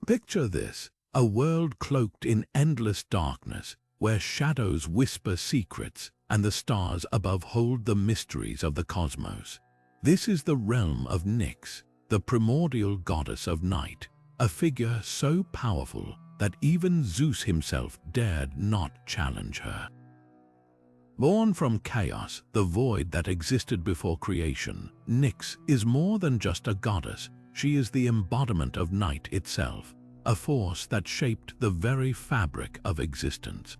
Picture this, a world cloaked in endless darkness, where shadows whisper secrets and the stars above hold the mysteries of the cosmos. This is the realm of Nyx, the primordial goddess of night, a figure so powerful that even Zeus himself dared not challenge her. Born from chaos, the void that existed before creation, Nyx is more than just a goddess. She is the embodiment of night itself, a force that shaped the very fabric of existence.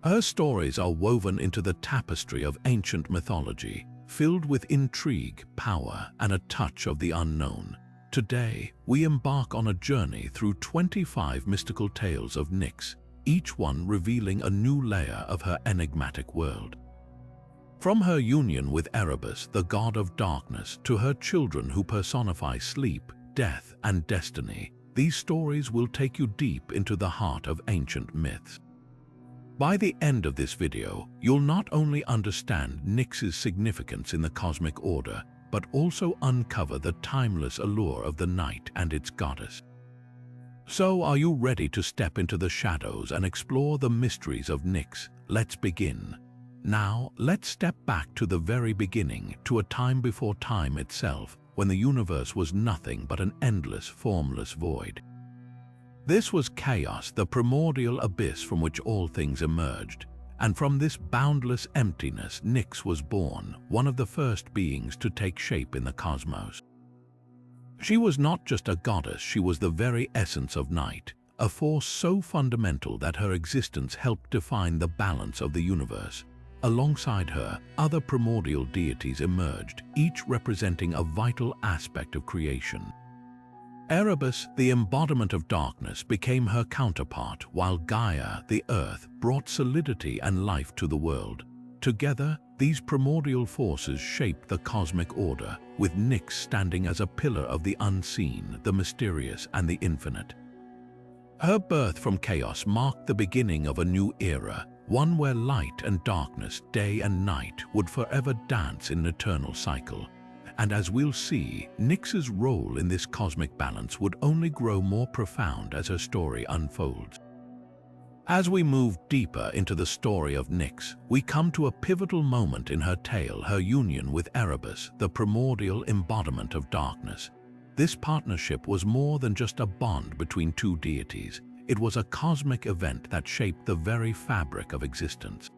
Her stories are woven into the tapestry of ancient mythology, filled with intrigue, power, and a touch of the unknown. Today, we embark on a journey through 25 mystical tales of Nyx, each one revealing a new layer of her enigmatic world. From her union with Erebus, the god of darkness, to her children who personify sleep, death, and destiny, these stories will take you deep into the heart of ancient myths. By the end of this video, you'll not only understand Nyx's significance in the cosmic order, but also uncover the timeless allure of the night and its goddess. So, are you ready to step into the shadows and explore the mysteries of Nyx? Let's begin. Now, let's step back to the very beginning, to a time before time itself, when the universe was nothing but an endless, formless void. This was chaos, the primordial abyss from which all things emerged. And from this boundless emptiness, Nyx was born, one of the first beings to take shape in the cosmos. She was not just a goddess, she was the very essence of night, a force so fundamental that her existence helped define the balance of the universe. Alongside her, other primordial deities emerged, each representing a vital aspect of creation. Erebus, the embodiment of darkness, became her counterpart, while Gaia, the earth, brought solidity and life to the world. Together, these primordial forces shaped the cosmic order, with Nyx standing as a pillar of the unseen, the mysterious, and the infinite. Her birth from chaos marked the beginning of a new era, one where light and darkness, day and night, would forever dance in an eternal cycle. And as we'll see, Nyx's role in this cosmic balance would only grow more profound as her story unfolds. As we move deeper into the story of Nyx, we come to a pivotal moment in her tale, her union with Erebus, the primordial embodiment of darkness. This partnership was more than just a bond between two deities. It was a cosmic event that shaped the very fabric of existence.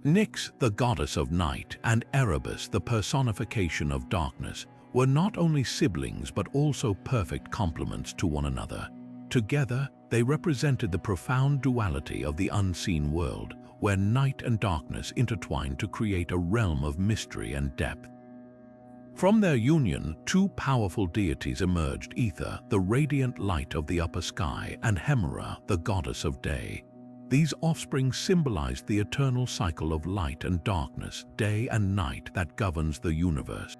Nyx, the goddess of night, and Erebus, the personification of darkness, were not only siblings but also perfect complements to one another. Together, they represented the profound duality of the unseen world, where night and darkness intertwined to create a realm of mystery and depth. From their union, two powerful deities emerged: Aether, the radiant light of the upper sky, and Hemera, the goddess of day. These offspring symbolized the eternal cycle of light and darkness, day and night, that governs the universe.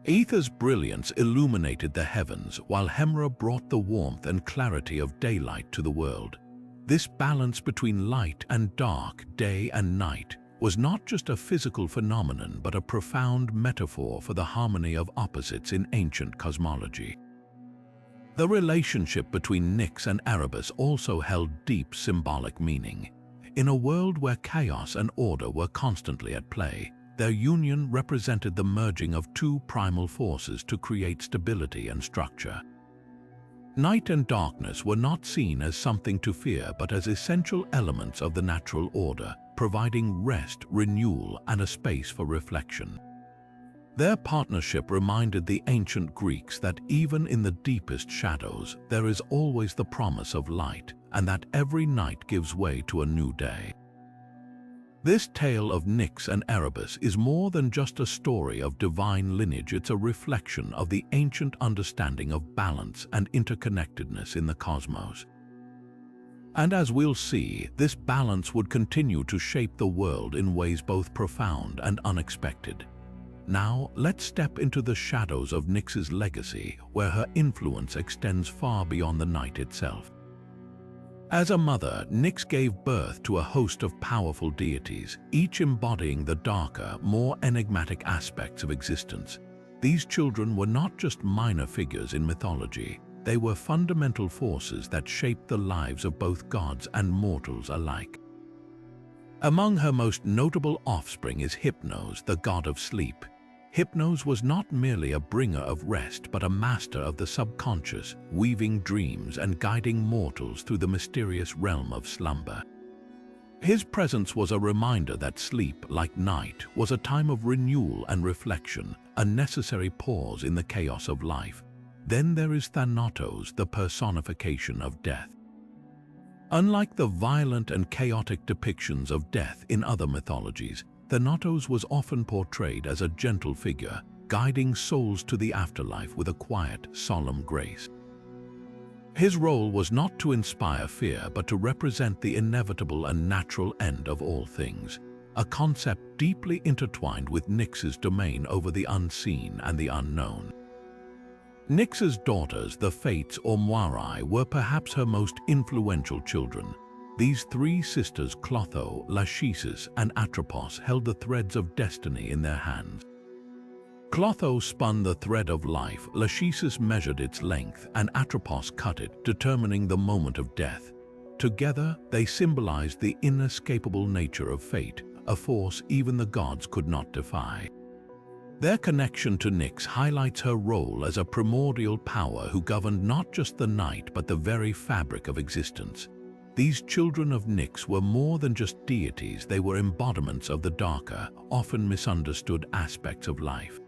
Aether's brilliance illuminated the heavens, while Hemera brought the warmth and clarity of daylight to the world. This balance between light and dark, day and night, was not just a physical phenomenon but a profound metaphor for the harmony of opposites in ancient cosmology. The relationship between Nyx and Erebus also held deep symbolic meaning. In a world where chaos and order were constantly at play, their union represented the merging of two primal forces to create stability and structure. Night and darkness were not seen as something to fear but as essential elements of the natural order, providing rest, renewal, and a space for reflection. Their partnership reminded the ancient Greeks that even in the deepest shadows, there is always the promise of light, and that every night gives way to a new day. This tale of Nyx and Erebus is more than just a story of divine lineage. It's a reflection of the ancient understanding of balance and interconnectedness in the cosmos. And as we'll see, this balance would continue to shape the world in ways both profound and unexpected. Now, let's step into the shadows of Nyx's legacy, where her influence extends far beyond the night itself. As a mother, Nyx gave birth to a host of powerful deities, each embodying the darker, more enigmatic aspects of existence. These children were not just minor figures in mythology. they were fundamental forces that shaped the lives of both gods and mortals alike. Among her most notable offspring is Hypnos, the god of sleep. Hypnos was not merely a bringer of rest, but a master of the subconscious, weaving dreams and guiding mortals through the mysterious realm of slumber. His presence was a reminder that sleep, like night, was a time of renewal and reflection, a necessary pause in the chaos of life. Then there is Thanatos, the personification of death. Unlike the violent and chaotic depictions of death in other mythologies, Thanatos was often portrayed as a gentle figure, guiding souls to the afterlife with a quiet, solemn grace. His role was not to inspire fear, but to represent the inevitable and natural end of all things, a concept deeply intertwined with Nyx's domain over the unseen and the unknown. Nyx's daughters, the Fates or Moirai, were perhaps her most influential children. These three sisters, Clotho, Lachesis, and Atropos, held the threads of destiny in their hands. Clotho spun the thread of life, Lachesis measured its length, and Atropos cut it, determining the moment of death. Together, they symbolized the inescapable nature of fate, a force even the gods could not defy. Their connection to Nyx highlights her role as a primordial power who governed not just the night but the very fabric of existence. These children of Nyx were more than just deities, they were embodiments of the darker, often misunderstood aspects of life.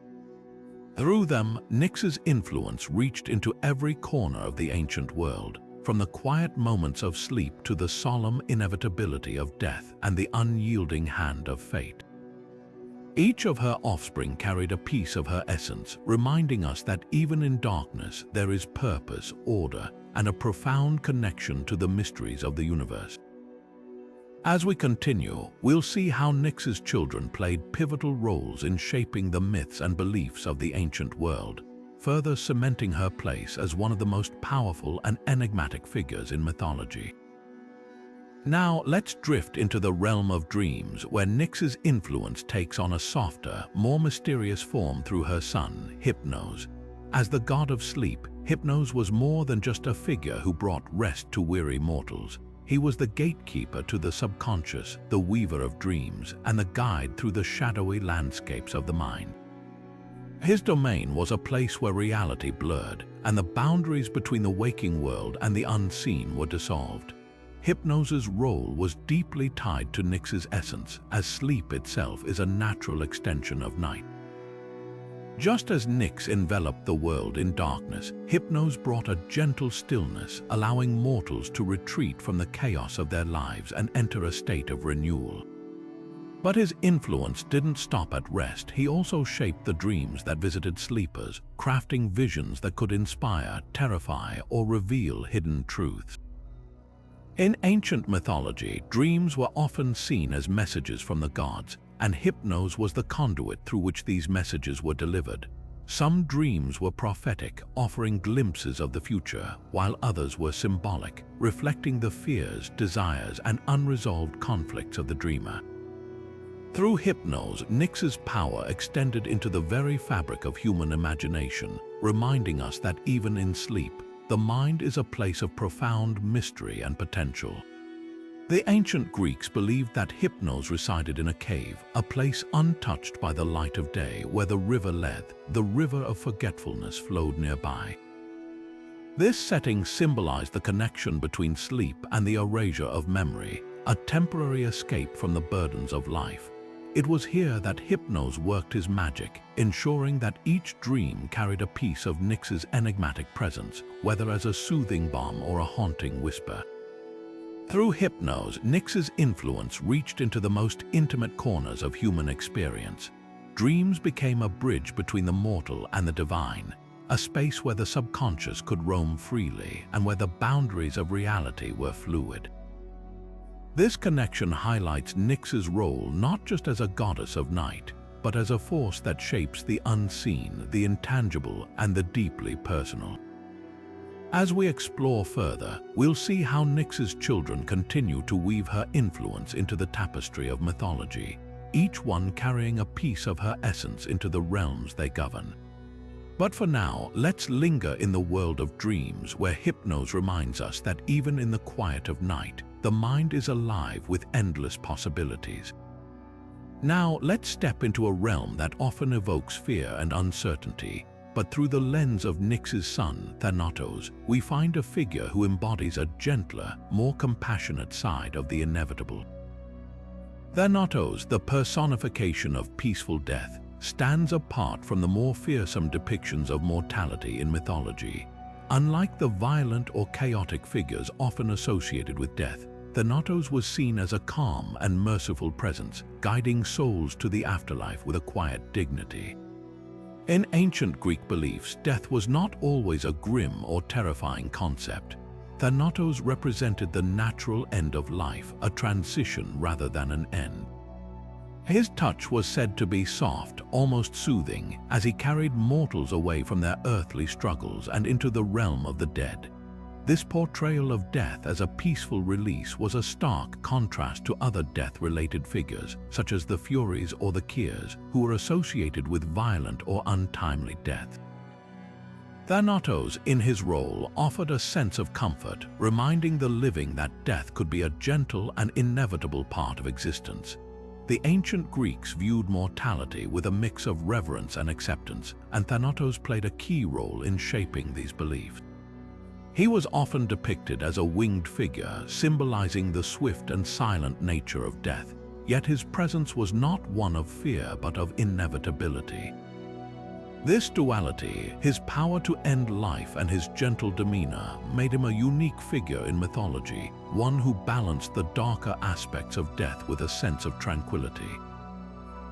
Through them, Nyx's influence reached into every corner of the ancient world, from the quiet moments of sleep to the solemn inevitability of death and the unyielding hand of fate. Each of her offspring carried a piece of her essence, reminding us that even in darkness there is purpose, order, and a profound connection to the mysteries of the universe. As we continue, we'll see how Nyx's children played pivotal roles in shaping the myths and beliefs of the ancient world, further cementing her place as one of the most powerful and enigmatic figures in mythology. Now let's drift into the realm of dreams, where Nyx's influence takes on a softer, more mysterious form through her son, Hypnos. As the god of sleep, Hypnos was more than just a figure who brought rest to weary mortals. He was the gatekeeper to the subconscious, the weaver of dreams, and the guide through the shadowy landscapes of the mind. His domain was a place where reality blurred, and the boundaries between the waking world and the unseen were dissolved. Hypnos's role was deeply tied to Nyx's essence, as sleep itself is a natural extension of night. Just as Nyx enveloped the world in darkness, Hypnos brought a gentle stillness, allowing mortals to retreat from the chaos of their lives and enter a state of renewal. But his influence didn't stop at rest. He also shaped the dreams that visited sleepers, crafting visions that could inspire, terrify, or reveal hidden truths. In ancient mythology, dreams were often seen as messages from the gods, and Hypnos was the conduit through which these messages were delivered. Some dreams were prophetic, offering glimpses of the future, while others were symbolic, reflecting the fears, desires, and unresolved conflicts of the dreamer. Through Hypnos, Nyx's power extended into the very fabric of human imagination, reminding us that even in sleep, the mind is a place of profound mystery and potential. The ancient Greeks believed that Hypnos resided in a cave, a place untouched by the light of day, where the river Lethe, the river of forgetfulness, flowed nearby. This setting symbolized the connection between sleep and the erasure of memory, a temporary escape from the burdens of life. It was here that Hypnos worked his magic, ensuring that each dream carried a piece of Nyx's enigmatic presence, whether as a soothing balm or a haunting whisper. Through Hypnos, Nyx's influence reached into the most intimate corners of human experience. Dreams became a bridge between the mortal and the divine, a space where the subconscious could roam freely and where the boundaries of reality were fluid. This connection highlights Nyx's role not just as a goddess of night, but as a force that shapes the unseen, the intangible, and the deeply personal. As we explore further, we'll see how Nyx's children continue to weave her influence into the tapestry of mythology, each one carrying a piece of her essence into the realms they govern. But for now, let's linger in the world of dreams, where Hypnos reminds us that even in the quiet of night, the mind is alive with endless possibilities. Now, let's step into a realm that often evokes fear and uncertainty, but through the lens of Nyx's son, Thanatos, we find a figure who embodies a gentler, more compassionate side of the inevitable. Thanatos, the personification of peaceful death, stands apart from the more fearsome depictions of mortality in mythology. Unlike the violent or chaotic figures often associated with death, Thanatos was seen as a calm and merciful presence, guiding souls to the afterlife with a quiet dignity. In ancient Greek beliefs, death was not always a grim or terrifying concept. Thanatos represented the natural end of life, a transition rather than an end. His touch was said to be soft, almost soothing, as he carried mortals away from their earthly struggles and into the realm of the dead. This portrayal of death as a peaceful release was a stark contrast to other death-related figures, such as the Furies or the Kirs, who were associated with violent or untimely death. Thanatos, in his role, offered a sense of comfort, reminding the living that death could be a gentle and inevitable part of existence. The ancient Greeks viewed mortality with a mix of reverence and acceptance, and Thanatos played a key role in shaping these beliefs. He was often depicted as a winged figure, symbolizing the swift and silent nature of death, yet his presence was not one of fear but of inevitability. This duality, his power to end life and his gentle demeanor, made him a unique figure in mythology, one who balanced the darker aspects of death with a sense of tranquility.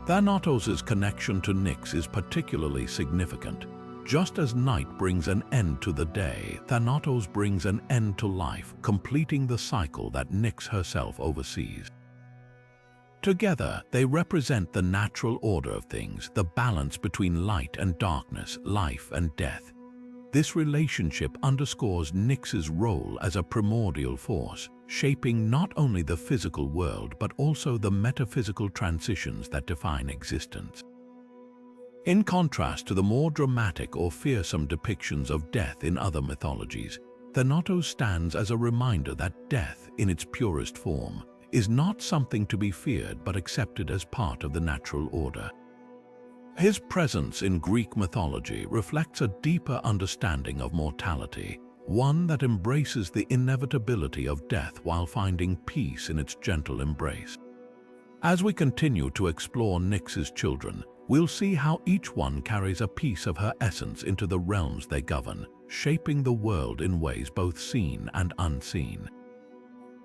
Thanatos' connection to Nyx is particularly significant. Just as night brings an end to the day, Thanatos brings an end to life, completing the cycle that Nyx herself oversees. Together, they represent the natural order of things, the balance between light and darkness, life and death. This relationship underscores Nyx's role as a primordial force, shaping not only the physical world but also the metaphysical transitions that define existence. In contrast to the more dramatic or fearsome depictions of death in other mythologies, Thanatos stands as a reminder that death, in its purest form, is not something to be feared but accepted as part of the natural order. His presence in Greek mythology reflects a deeper understanding of mortality, one that embraces the inevitability of death while finding peace in its gentle embrace. As we continue to explore Nyx's children, we'll see how each one carries a piece of her essence into the realms they govern, shaping the world in ways both seen and unseen.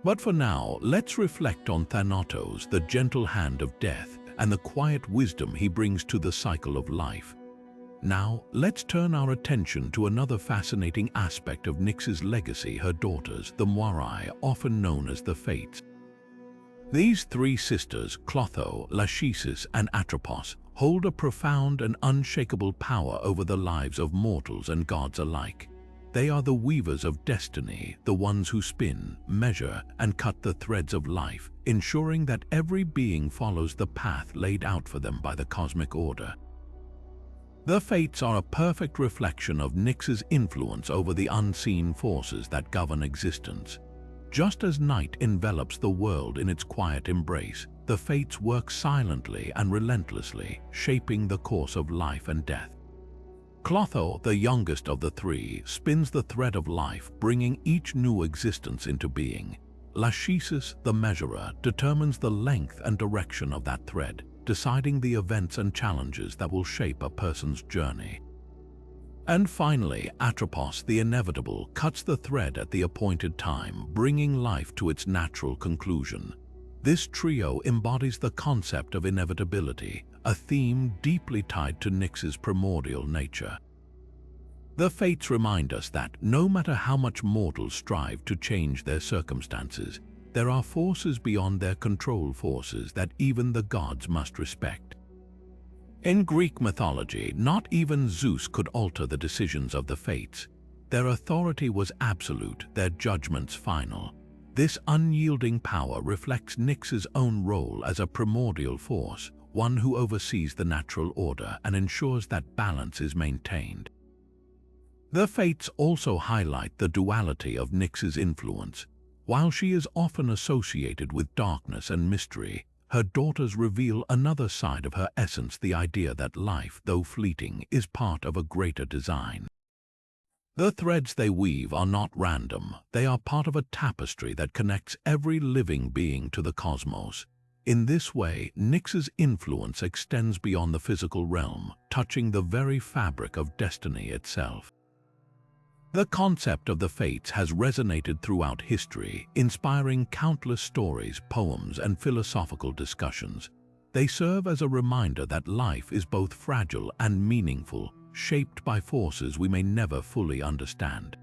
But for now, let's reflect on Thanatos, the gentle hand of death, and the quiet wisdom he brings to the cycle of life. Now, let's turn our attention to another fascinating aspect of Nyx's legacy, her daughters, the Moirai, often known as the Fates. These three sisters, Clotho, Lachesis, and Atropos, hold a profound and unshakable power over the lives of mortals and gods alike. They are the weavers of destiny, the ones who spin, measure, and cut the threads of life, ensuring that every being follows the path laid out for them by the cosmic order. The Fates are a perfect reflection of Nyx's influence over the unseen forces that govern existence. Just as night envelops the world in its quiet embrace, the Fates work silently and relentlessly, shaping the course of life and death. Clotho, the youngest of the three, spins the thread of life, bringing each new existence into being. Lachesis, the measurer, determines the length and direction of that thread, deciding the events and challenges that will shape a person's journey. And finally, Atropos, the inevitable, cuts the thread at the appointed time, bringing life to its natural conclusion. This trio embodies the concept of inevitability, a theme deeply tied to Nyx's primordial nature. The Fates remind us that, no matter how much mortals strive to change their circumstances, there are forces beyond their control, forces that even the gods must respect. In Greek mythology, not even Zeus could alter the decisions of the Fates. Their authority was absolute, their judgments final. This unyielding power reflects Nyx's own role as a primordial force, one who oversees the natural order and ensures that balance is maintained. The Fates also highlight the duality of Nyx's influence. While she is often associated with darkness and mystery, her daughters reveal another side of her essence, the idea that life, though fleeting, is part of a greater design. The threads they weave are not random. They are part of a tapestry that connects every living being to the cosmos. In this way, Nyx's influence extends beyond the physical realm, touching the very fabric of destiny itself. The concept of the Fates has resonated throughout history, inspiring countless stories, poems, and philosophical discussions. They serve as a reminder that life is both fragile and meaningful, shaped by forces we may never fully understand.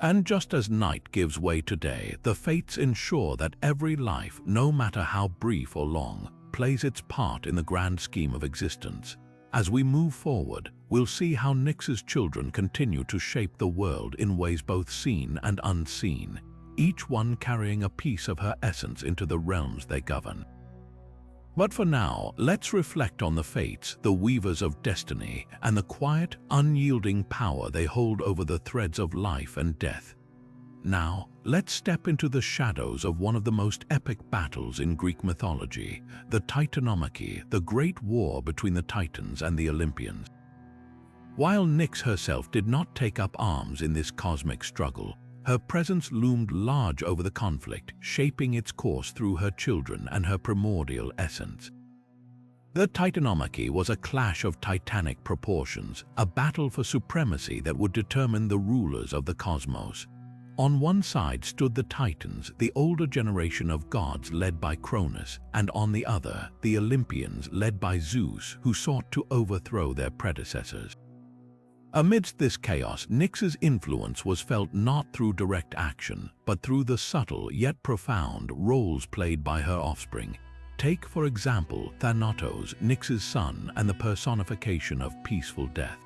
And just as night gives way to day, the Fates ensure that every life, no matter how brief or long, plays its part in the grand scheme of existence. As we move forward, we'll see how Nyx's children continue to shape the world in ways both seen and unseen, each one carrying a piece of her essence into the realms they govern. But for now, let's reflect on the Fates, the weavers of destiny, and the quiet, unyielding power they hold over the threads of life and death. Now, let's step into the shadows of one of the most epic battles in Greek mythology, the Titanomachy, the great war between the Titans and the Olympians. While Nyx herself did not take up arms in this cosmic struggle, her presence loomed large over the conflict, shaping its course through her children and her primordial essence. The Titanomachy was a clash of titanic proportions, a battle for supremacy that would determine the rulers of the cosmos. On one side stood the Titans, the older generation of gods led by Cronus, and on the other, the Olympians led by Zeus, who sought to overthrow their predecessors. Amidst this chaos, Nyx's influence was felt not through direct action, but through the subtle yet profound roles played by her offspring. Take, for example, Thanatos, Nyx's son, and the personification of peaceful death.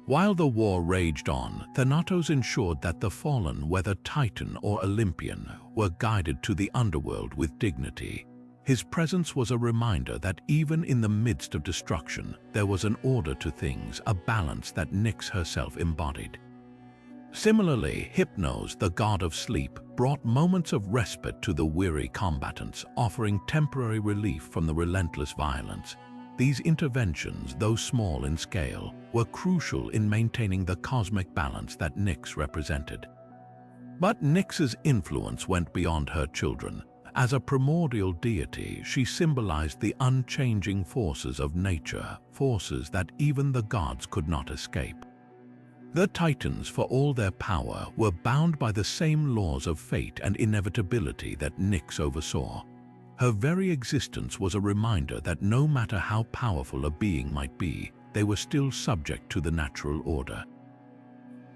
While the war raged on, Thanatos ensured that the fallen, whether Titan or Olympian, were guided to the underworld with dignity. His presence was a reminder that even in the midst of destruction, there was an order to things, a balance that Nyx herself embodied. Similarly, Hypnos, the god of sleep, brought moments of respite to the weary combatants, offering temporary relief from the relentless violence. These interventions, though small in scale, were crucial in maintaining the cosmic balance that Nyx represented. But Nyx's influence went beyond her children. As a primordial deity, she symbolized the unchanging forces of nature, forces that even the gods could not escape. The Titans, for all their power, were bound by the same laws of fate and inevitability that Nyx oversaw. Her very existence was a reminder that no matter how powerful a being might be, they were still subject to the natural order.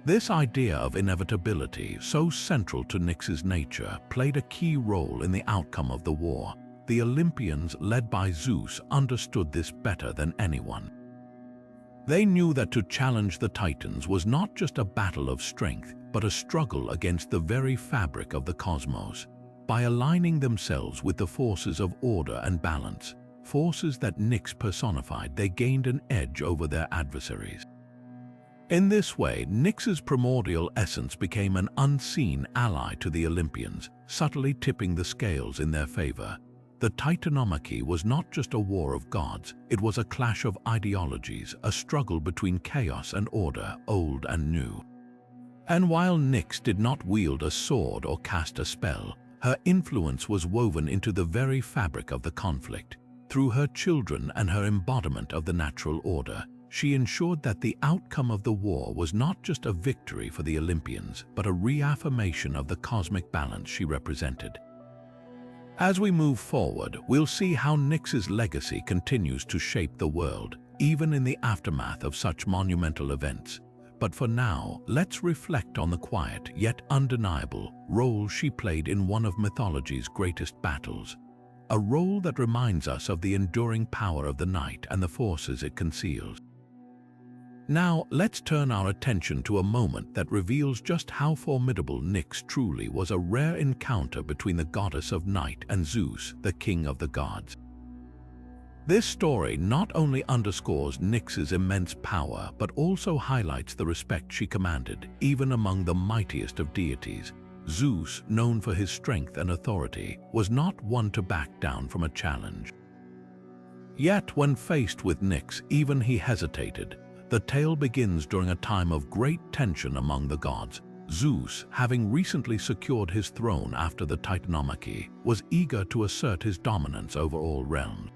This idea of inevitability, so central to Nyx's nature, played a key role in the outcome of the war. The Olympians, led by Zeus, understood this better than anyone. They knew that to challenge the Titans was not just a battle of strength, but a struggle against the very fabric of the cosmos. By aligning themselves with the forces of order and balance, forces that Nyx personified, they gained an edge over their adversaries. In this way, Nyx's primordial essence became an unseen ally to the Olympians, subtly tipping the scales in their favor. The Titanomachy was not just a war of gods, it was a clash of ideologies, a struggle between chaos and order, old and new. And while Nyx did not wield a sword or cast a spell, her influence was woven into the very fabric of the conflict. Through her children and her embodiment of the natural order, she ensured that the outcome of the war was not just a victory for the Olympians, but a reaffirmation of the cosmic balance she represented. As we move forward, we'll see how Nyx's legacy continues to shape the world, even in the aftermath of such monumental events. But for now, let's reflect on the quiet yet undeniable role she played in one of mythology's greatest battles. A role that reminds us of the enduring power of the night and the forces it conceals. Now, let's turn our attention to a moment that reveals just how formidable Nyx truly was, a rare encounter between the goddess of night and Zeus, the king of the gods. This story not only underscores Nyx's immense power, but also highlights the respect she commanded, even among the mightiest of deities. Zeus, known for his strength and authority, was not one to back down from a challenge. Yet, when faced with Nyx, even he hesitated. The tale begins during a time of great tension among the gods. Zeus, having recently secured his throne after the Titanomachy, was eager to assert his dominance over all realms.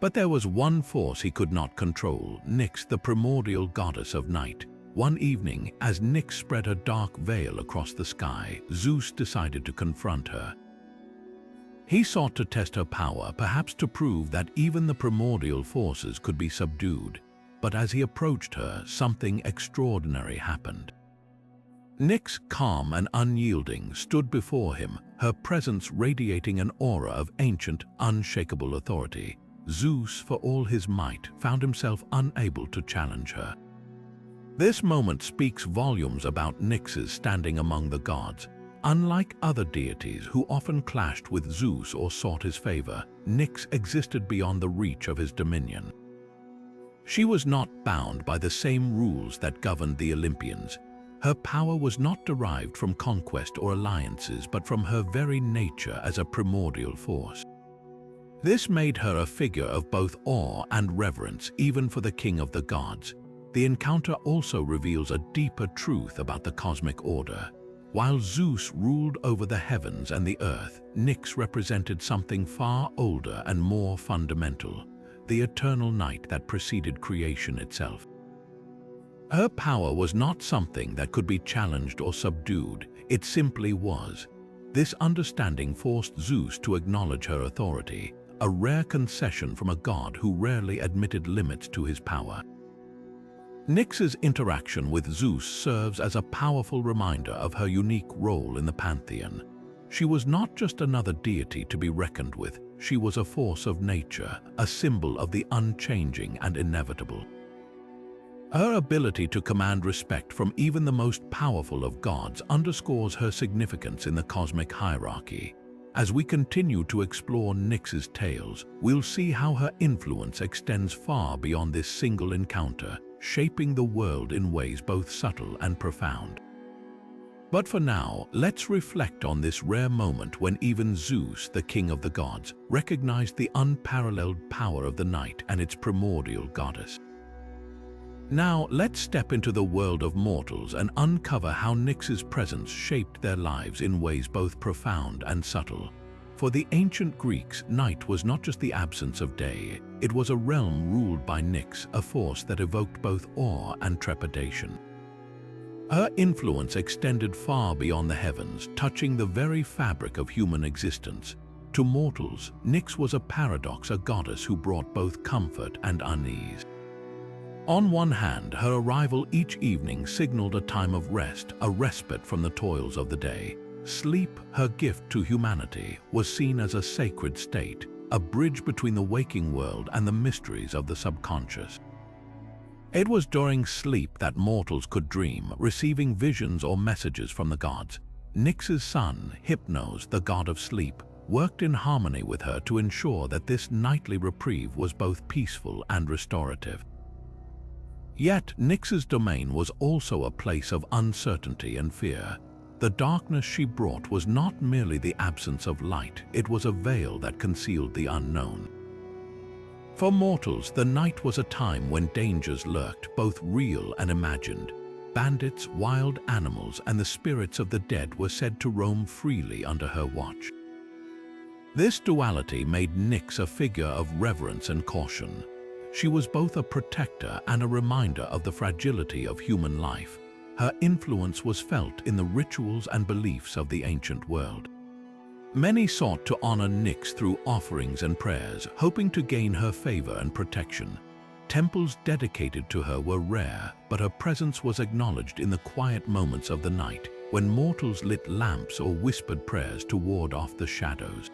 But there was one force he could not control, Nyx, the primordial goddess of night. One evening, as Nyx spread her dark veil across the sky, Zeus decided to confront her. He sought to test her power, perhaps to prove that even the primordial forces could be subdued. But as he approached her, something extraordinary happened. Nyx, calm and unyielding, stood before him, her presence radiating an aura of ancient, unshakable authority. Zeus, for all his might, found himself unable to challenge her. This moment speaks volumes about Nyx's standing among the gods. Unlike other deities who often clashed with Zeus or sought his favor, Nyx existed beyond the reach of his dominion. She was not bound by the same rules that governed the Olympians. Her power was not derived from conquest or alliances, but from her very nature as a primordial force. This made her a figure of both awe and reverence, even for the king of the gods. The encounter also reveals a deeper truth about the cosmic order. While Zeus ruled over the heavens and the earth, Nyx represented something far older and more fundamental, the eternal night that preceded creation itself. Her power was not something that could be challenged or subdued, it simply was. This understanding forced Zeus to acknowledge her authority, a rare concession from a god who rarely admitted limits to his power. Nyx's interaction with Zeus serves as a powerful reminder of her unique role in the pantheon. She was not just another deity to be reckoned with, she was a force of nature, a symbol of the unchanging and inevitable. Her ability to command respect from even the most powerful of gods underscores her significance in the cosmic hierarchy. As we continue to explore Nyx's tales, we'll see how her influence extends far beyond this single encounter, shaping the world in ways both subtle and profound. But for now, let's reflect on this rare moment when even Zeus, the king of the gods, recognized the unparalleled power of the night and its primordial goddess. Now, let's step into the world of mortals and uncover how Nyx's presence shaped their lives in ways both profound and subtle. For the ancient Greeks, night was not just the absence of day, it was a realm ruled by Nyx, a force that evoked both awe and trepidation. Her influence extended far beyond the heavens, touching the very fabric of human existence. To mortals, Nyx was a paradox, a goddess who brought both comfort and unease. On one hand, her arrival each evening signaled a time of rest, a respite from the toils of the day. Sleep, her gift to humanity, was seen as a sacred state, a bridge between the waking world and the mysteries of the subconscious. It was during sleep that mortals could dream, receiving visions or messages from the gods. Nyx's son, Hypnos, the god of sleep, worked in harmony with her to ensure that this nightly reprieve was both peaceful and restorative. Yet, Nyx's domain was also a place of uncertainty and fear. The darkness she brought was not merely the absence of light, it was a veil that concealed the unknown. For mortals, the night was a time when dangers lurked, both real and imagined. Bandits, wild animals, and the spirits of the dead were said to roam freely under her watch. This duality made Nyx a figure of reverence and caution. She was both a protector and a reminder of the fragility of human life. Her influence was felt in the rituals and beliefs of the ancient world. Many sought to honor Nyx through offerings and prayers, hoping to gain her favor and protection. Temples dedicated to her were rare, but her presence was acknowledged in the quiet moments of the night, when mortals lit lamps or whispered prayers to ward off the shadows.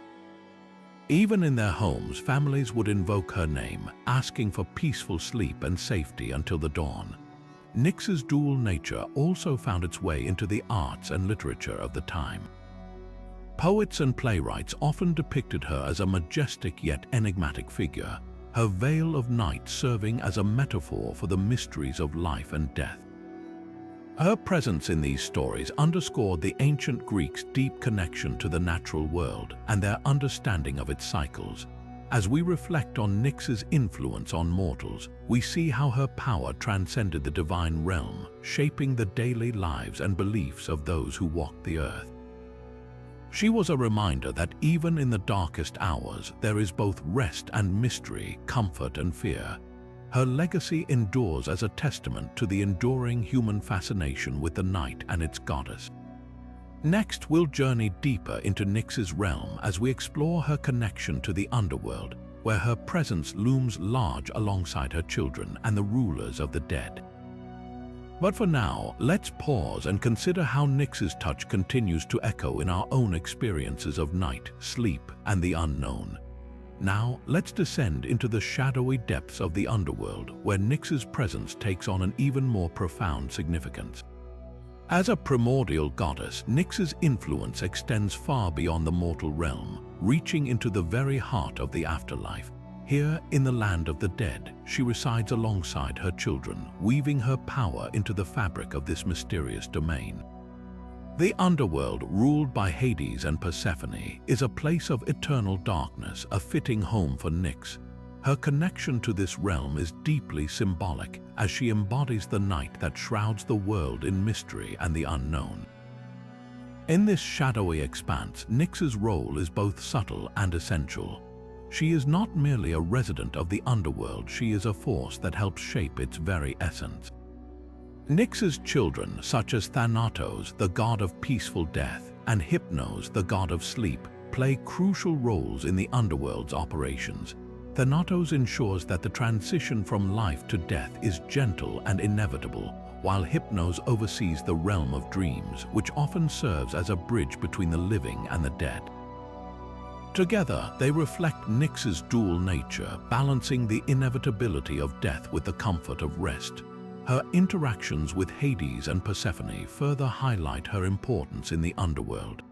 Even in their homes, families would invoke her name, asking for peaceful sleep and safety until the dawn. Nyx's dual nature also found its way into the arts and literature of the time. Poets and playwrights often depicted her as a majestic yet enigmatic figure, her veil of night serving as a metaphor for the mysteries of life and death. Her presence in these stories underscored the ancient Greeks' deep connection to the natural world and their understanding of its cycles. As we reflect on Nyx's influence on mortals, we see how her power transcended the divine realm, shaping the daily lives and beliefs of those who walked the earth. She was a reminder that even in the darkest hours, there is both rest and mystery, comfort and fear. Her legacy endures as a testament to the enduring human fascination with the night and its goddess. Next, we'll journey deeper into Nyx's realm as we explore her connection to the underworld, where her presence looms large alongside her children and the rulers of the dead. But for now, let's pause and consider how Nyx's touch continues to echo in our own experiences of night, sleep, and the unknown. Now, let's descend into the shadowy depths of the underworld, where Nyx's presence takes on an even more profound significance. As a primordial goddess, Nyx's influence extends far beyond the mortal realm, reaching into the very heart of the afterlife. Here, in the land of the dead, she resides alongside her children, weaving her power into the fabric of this mysterious domain. The underworld, ruled by Hades and Persephone, is a place of eternal darkness, a fitting home for Nyx. Her connection to this realm is deeply symbolic, as she embodies the night that shrouds the world in mystery and the unknown. In this shadowy expanse, Nyx's role is both subtle and essential. She is not merely a resident of the underworld, she is a force that helps shape its very essence. Nyx's children, such as Thanatos, the god of peaceful death, and Hypnos, the god of sleep, play crucial roles in the underworld's operations. Thanatos ensures that the transition from life to death is gentle and inevitable, while Hypnos oversees the realm of dreams, which often serves as a bridge between the living and the dead. Together, they reflect Nyx's dual nature, balancing the inevitability of death with the comfort of rest. Her interactions with Hades and Persephone further highlight her importance in the underworld.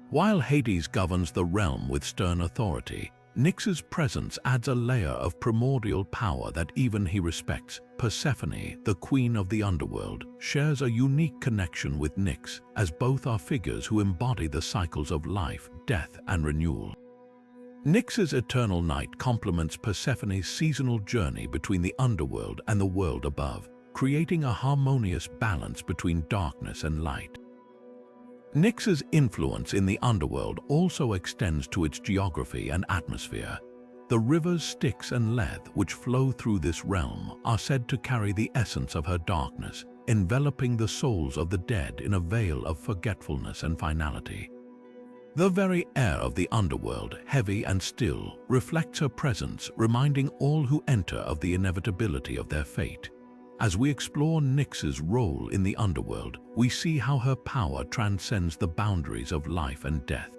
While Hades governs the realm with stern authority, Nyx's presence adds a layer of primordial power that even he respects. Persephone, the queen of the underworld, shares a unique connection with Nyx, as both are figures who embody the cycles of life, death, and renewal. Nyx's eternal night complements Persephone's seasonal journey between the underworld and the world above, creating a harmonious balance between darkness and light. Nyx's influence in the underworld also extends to its geography and atmosphere. The rivers Styx and Lethe, which flow through this realm, are said to carry the essence of her darkness, enveloping the souls of the dead in a veil of forgetfulness and finality. The very air of the underworld, heavy and still, reflects her presence, reminding all who enter of the inevitability of their fate. As we explore Nyx's role in the underworld, we see how her power transcends the boundaries of life and death.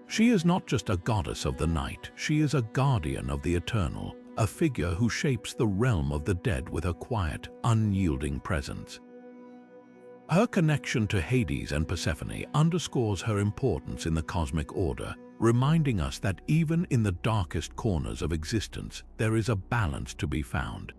She is not just a goddess of the night, she is a guardian of the eternal, a figure who shapes the realm of the dead with her quiet, unyielding presence. Her connection to Hades and Persephone underscores her importance in the cosmic order, reminding us that even in the darkest corners of existence, there is a balance to be found.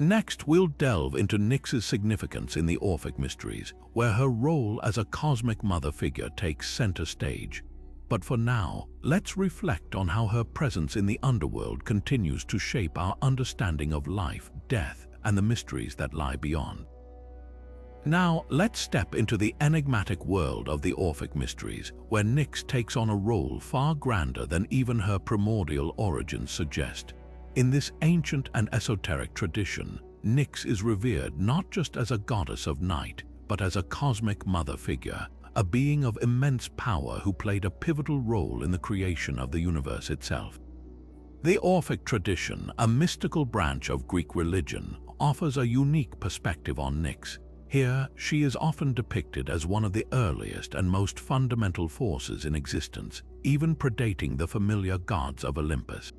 Next, we'll delve into Nyx's significance in the Orphic Mysteries, where her role as a cosmic mother figure takes center stage. But for now, let's reflect on how her presence in the underworld continues to shape our understanding of life, death, and the mysteries that lie beyond. Now, let's step into the enigmatic world of the Orphic Mysteries, where Nyx takes on a role far grander than even her primordial origins suggest. In this ancient and esoteric tradition, Nyx is revered not just as a goddess of night, but as a cosmic mother figure, a being of immense power who played a pivotal role in the creation of the universe itself. The Orphic tradition, a mystical branch of Greek religion, offers a unique perspective on Nyx. Here, she is often depicted as one of the earliest and most fundamental forces in existence, even predating the familiar gods of Olympus.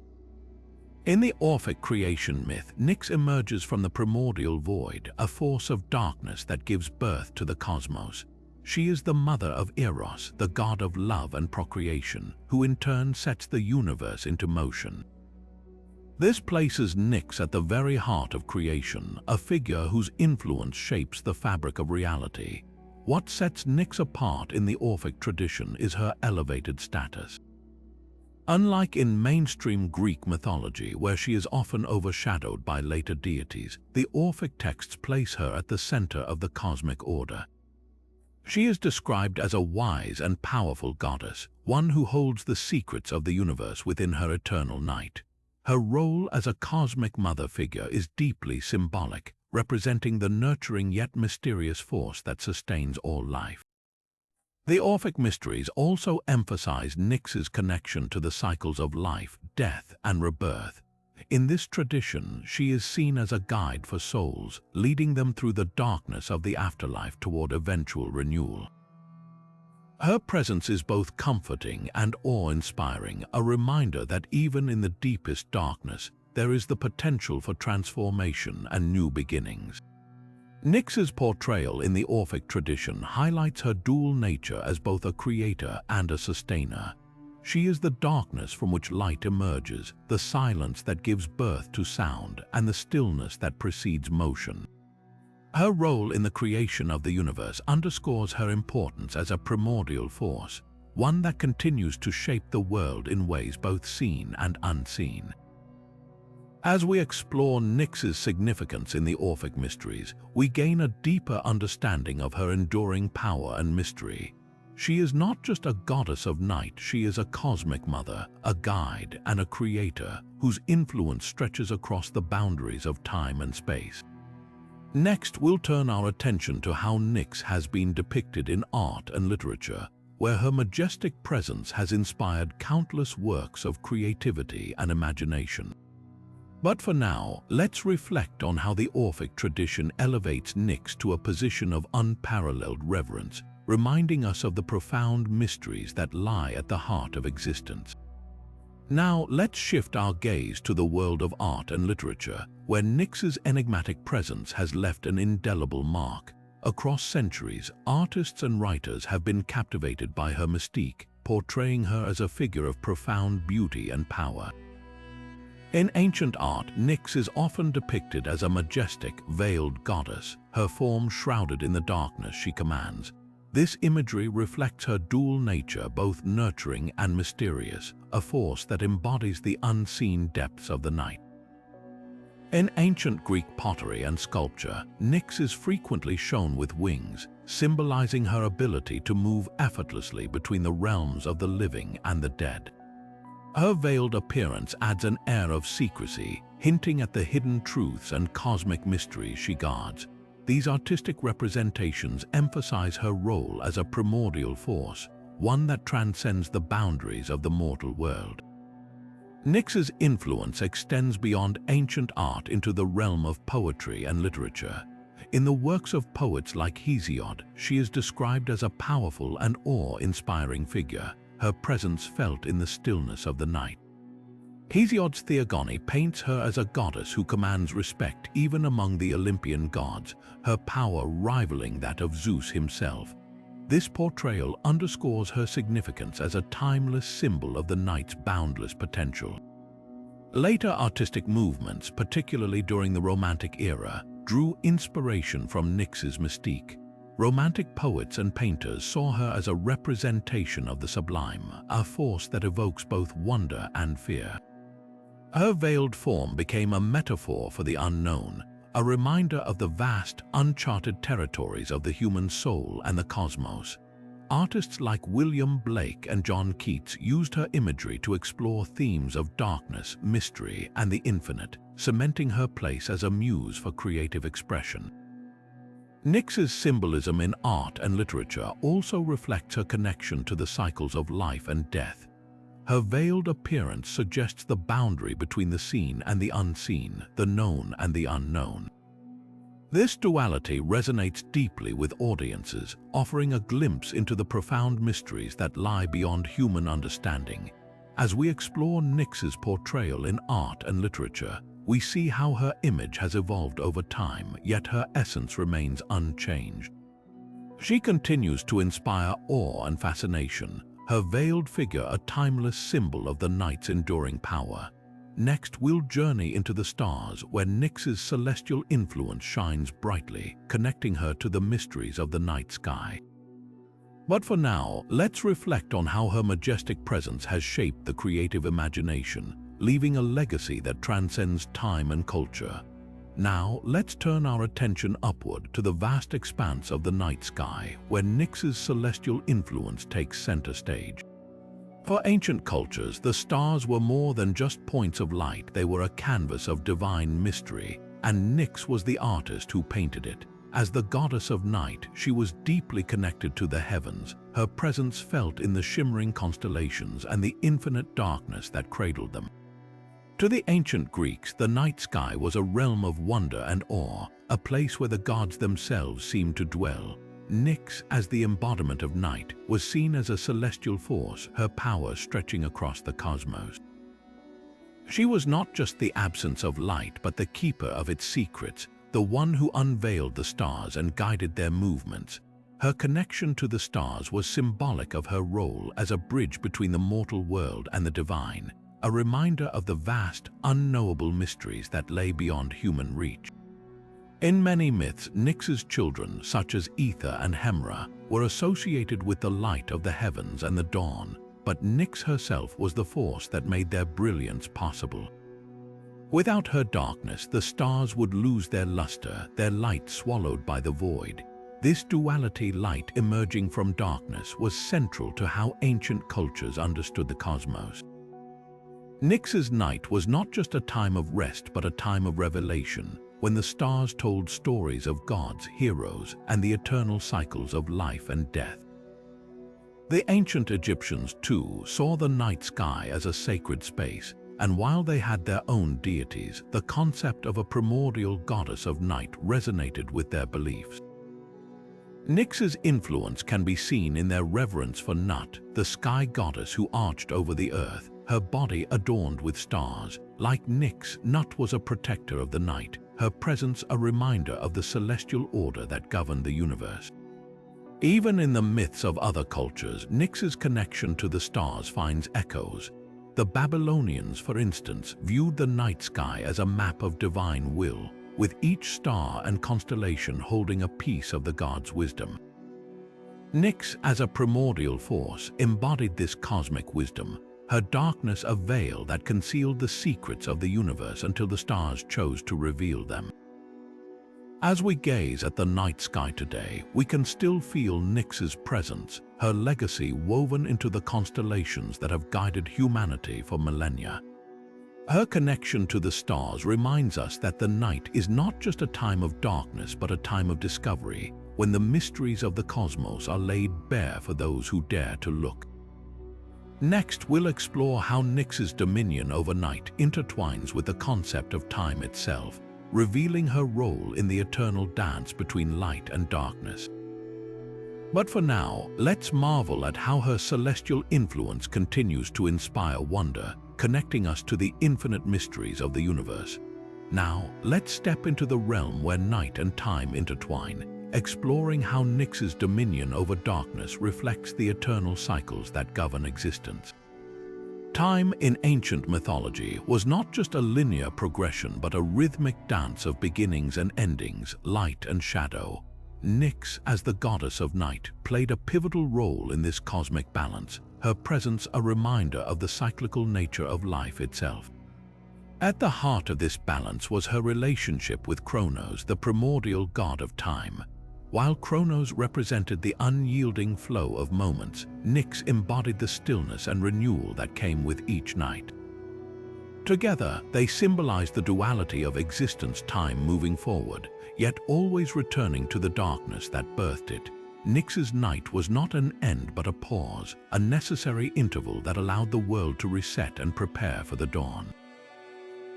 In the Orphic creation myth, Nyx emerges from the primordial void, a force of darkness that gives birth to the cosmos. She is the mother of Eros, the god of love and procreation, who in turn sets the universe into motion. This places Nyx at the very heart of creation, a figure whose influence shapes the fabric of reality. What sets Nyx apart in the Orphic tradition is her elevated status. Unlike in mainstream Greek mythology, where she is often overshadowed by later deities, the Orphic texts place her at the center of the cosmic order. She is described as a wise and powerful goddess, one who holds the secrets of the universe within her eternal night. Her role as a cosmic mother figure is deeply symbolic, representing the nurturing yet mysterious force that sustains all life. The Orphic mysteries also emphasize Nyx's connection to the cycles of life, death, and rebirth. In this tradition, she is seen as a guide for souls, leading them through the darkness of the afterlife toward eventual renewal. Her presence is both comforting and awe-inspiring, a reminder that even in the deepest darkness, there is the potential for transformation and new beginnings. Nyx's portrayal in the Orphic tradition highlights her dual nature as both a creator and a sustainer. She is the darkness from which light emerges, the silence that gives birth to sound, and the stillness that precedes motion. Her role in the creation of the universe underscores her importance as a primordial force, one that continues to shape the world in ways both seen and unseen. As we explore Nyx's significance in the Orphic mysteries, we gain a deeper understanding of her enduring power and mystery. She is not just a goddess of night, she is a cosmic mother, a guide, and a creator whose influence stretches across the boundaries of time and space. Next, we'll turn our attention to how Nyx has been depicted in art and literature, where her majestic presence has inspired countless works of creativity and imagination. But for now, let's reflect on how the Orphic tradition elevates Nyx to a position of unparalleled reverence, reminding us of the profound mysteries that lie at the heart of existence. Now, let's shift our gaze to the world of art and literature, where Nyx's enigmatic presence has left an indelible mark. Across centuries, artists and writers have been captivated by her mystique, portraying her as a figure of profound beauty and power. In ancient art, Nyx is often depicted as a majestic, veiled goddess, her form shrouded in the darkness she commands. This imagery reflects her dual nature, both nurturing and mysterious, a force that embodies the unseen depths of the night. In ancient Greek pottery and sculpture, Nyx is frequently shown with wings, symbolizing her ability to move effortlessly between the realms of the living and the dead. Her veiled appearance adds an air of secrecy, hinting at the hidden truths and cosmic mysteries she guards. These artistic representations emphasize her role as a primordial force, one that transcends the boundaries of the mortal world. Nyx's influence extends beyond ancient art into the realm of poetry and literature. In the works of poets like Hesiod, she is described as a powerful and awe-inspiring figure, her presence felt in the stillness of the night. Hesiod's Theogony paints her as a goddess who commands respect even among the Olympian gods, her power rivaling that of Zeus himself. This portrayal underscores her significance as a timeless symbol of the night's boundless potential. Later artistic movements, particularly during the Romantic era, drew inspiration from Nyx's mystique. Romantic poets and painters saw her as a representation of the sublime, a force that evokes both wonder and fear. Her veiled form became a metaphor for the unknown, a reminder of the vast, uncharted territories of the human soul and the cosmos. Artists like William Blake and John Keats used her imagery to explore themes of darkness, mystery, and the infinite, cementing her place as a muse for creative expression. Nyx's symbolism in art and literature also reflects her connection to the cycles of life and death. Her veiled appearance suggests the boundary between the seen and the unseen, the known and the unknown. This duality resonates deeply with audiences, offering a glimpse into the profound mysteries that lie beyond human understanding. As we explore Nyx's portrayal in art and literature, we see how her image has evolved over time, yet her essence remains unchanged. She continues to inspire awe and fascination, her veiled figure a timeless symbol of the night's enduring power. Next, we'll journey into the stars, where Nyx's celestial influence shines brightly, connecting her to the mysteries of the night sky. But for now, let's reflect on how her majestic presence has shaped the creative imagination, leaving a legacy that transcends time and culture. Now, let's turn our attention upward to the vast expanse of the night sky, where Nyx's celestial influence takes center stage. For ancient cultures, the stars were more than just points of light. They were a canvas of divine mystery, and Nyx was the artist who painted it. As the goddess of night, she was deeply connected to the heavens, her presence felt in the shimmering constellations and the infinite darkness that cradled them. To the ancient Greeks, the night sky was a realm of wonder and awe, a place where the gods themselves seemed to dwell. Nyx, as the embodiment of night, was seen as a celestial force, her power stretching across the cosmos. She was not just the absence of light, but the keeper of its secrets, the one who unveiled the stars and guided their movements. Her connection to the stars was symbolic of her role as a bridge between the mortal world and the divine, a reminder of the vast, unknowable mysteries that lay beyond human reach. In many myths, Nyx's children, such as Aether and Hemera, were associated with the light of the heavens and the dawn, but Nyx herself was the force that made their brilliance possible. Without her darkness, the stars would lose their luster, their light swallowed by the void. This duality, light emerging from darkness, was central to how ancient cultures understood the cosmos. Nyx's night was not just a time of rest, but a time of revelation, when the stars told stories of gods, heroes, and the eternal cycles of life and death. The ancient Egyptians, too, saw the night sky as a sacred space, and while they had their own deities, the concept of a primordial goddess of night resonated with their beliefs. Nyx's influence can be seen in their reverence for Nut, the sky goddess who arched over the earth, her body adorned with stars. Like Nyx, Nut was a protector of the night, her presence a reminder of the celestial order that governed the universe. Even in the myths of other cultures, Nyx's connection to the stars finds echoes. The Babylonians, for instance, viewed the night sky as a map of divine will, with each star and constellation holding a piece of the god's wisdom. Nyx, as a primordial force, embodied this cosmic wisdom, her darkness a veil that concealed the secrets of the universe until the stars chose to reveal them. As we gaze at the night sky today, we can still feel Nyx's presence, her legacy woven into the constellations that have guided humanity for millennia. Her connection to the stars reminds us that the night is not just a time of darkness, but a time of discovery, when the mysteries of the cosmos are laid bare for those who dare to look. Next, we'll explore how Nyx's dominion over night intertwines with the concept of time itself, revealing her role in the eternal dance between light and darkness. But for now, let's marvel at how her celestial influence continues to inspire wonder, connecting us to the infinite mysteries of the universe. Now, let's step into the realm where night and time intertwine, exploring how Nyx's dominion over darkness reflects the eternal cycles that govern existence. Time in ancient mythology was not just a linear progression, but a rhythmic dance of beginnings and endings, light and shadow. Nyx, as the goddess of night, played a pivotal role in this cosmic balance, her presence a reminder of the cyclical nature of life itself. At the heart of this balance was her relationship with Kronos, the primordial god of time. While Kronos represented the unyielding flow of moments, Nyx embodied the stillness and renewal that came with each night. Together, they symbolized the duality of existence, time moving forward, yet always returning to the darkness that birthed it. Nyx's night was not an end but a pause, a necessary interval that allowed the world to reset and prepare for the dawn.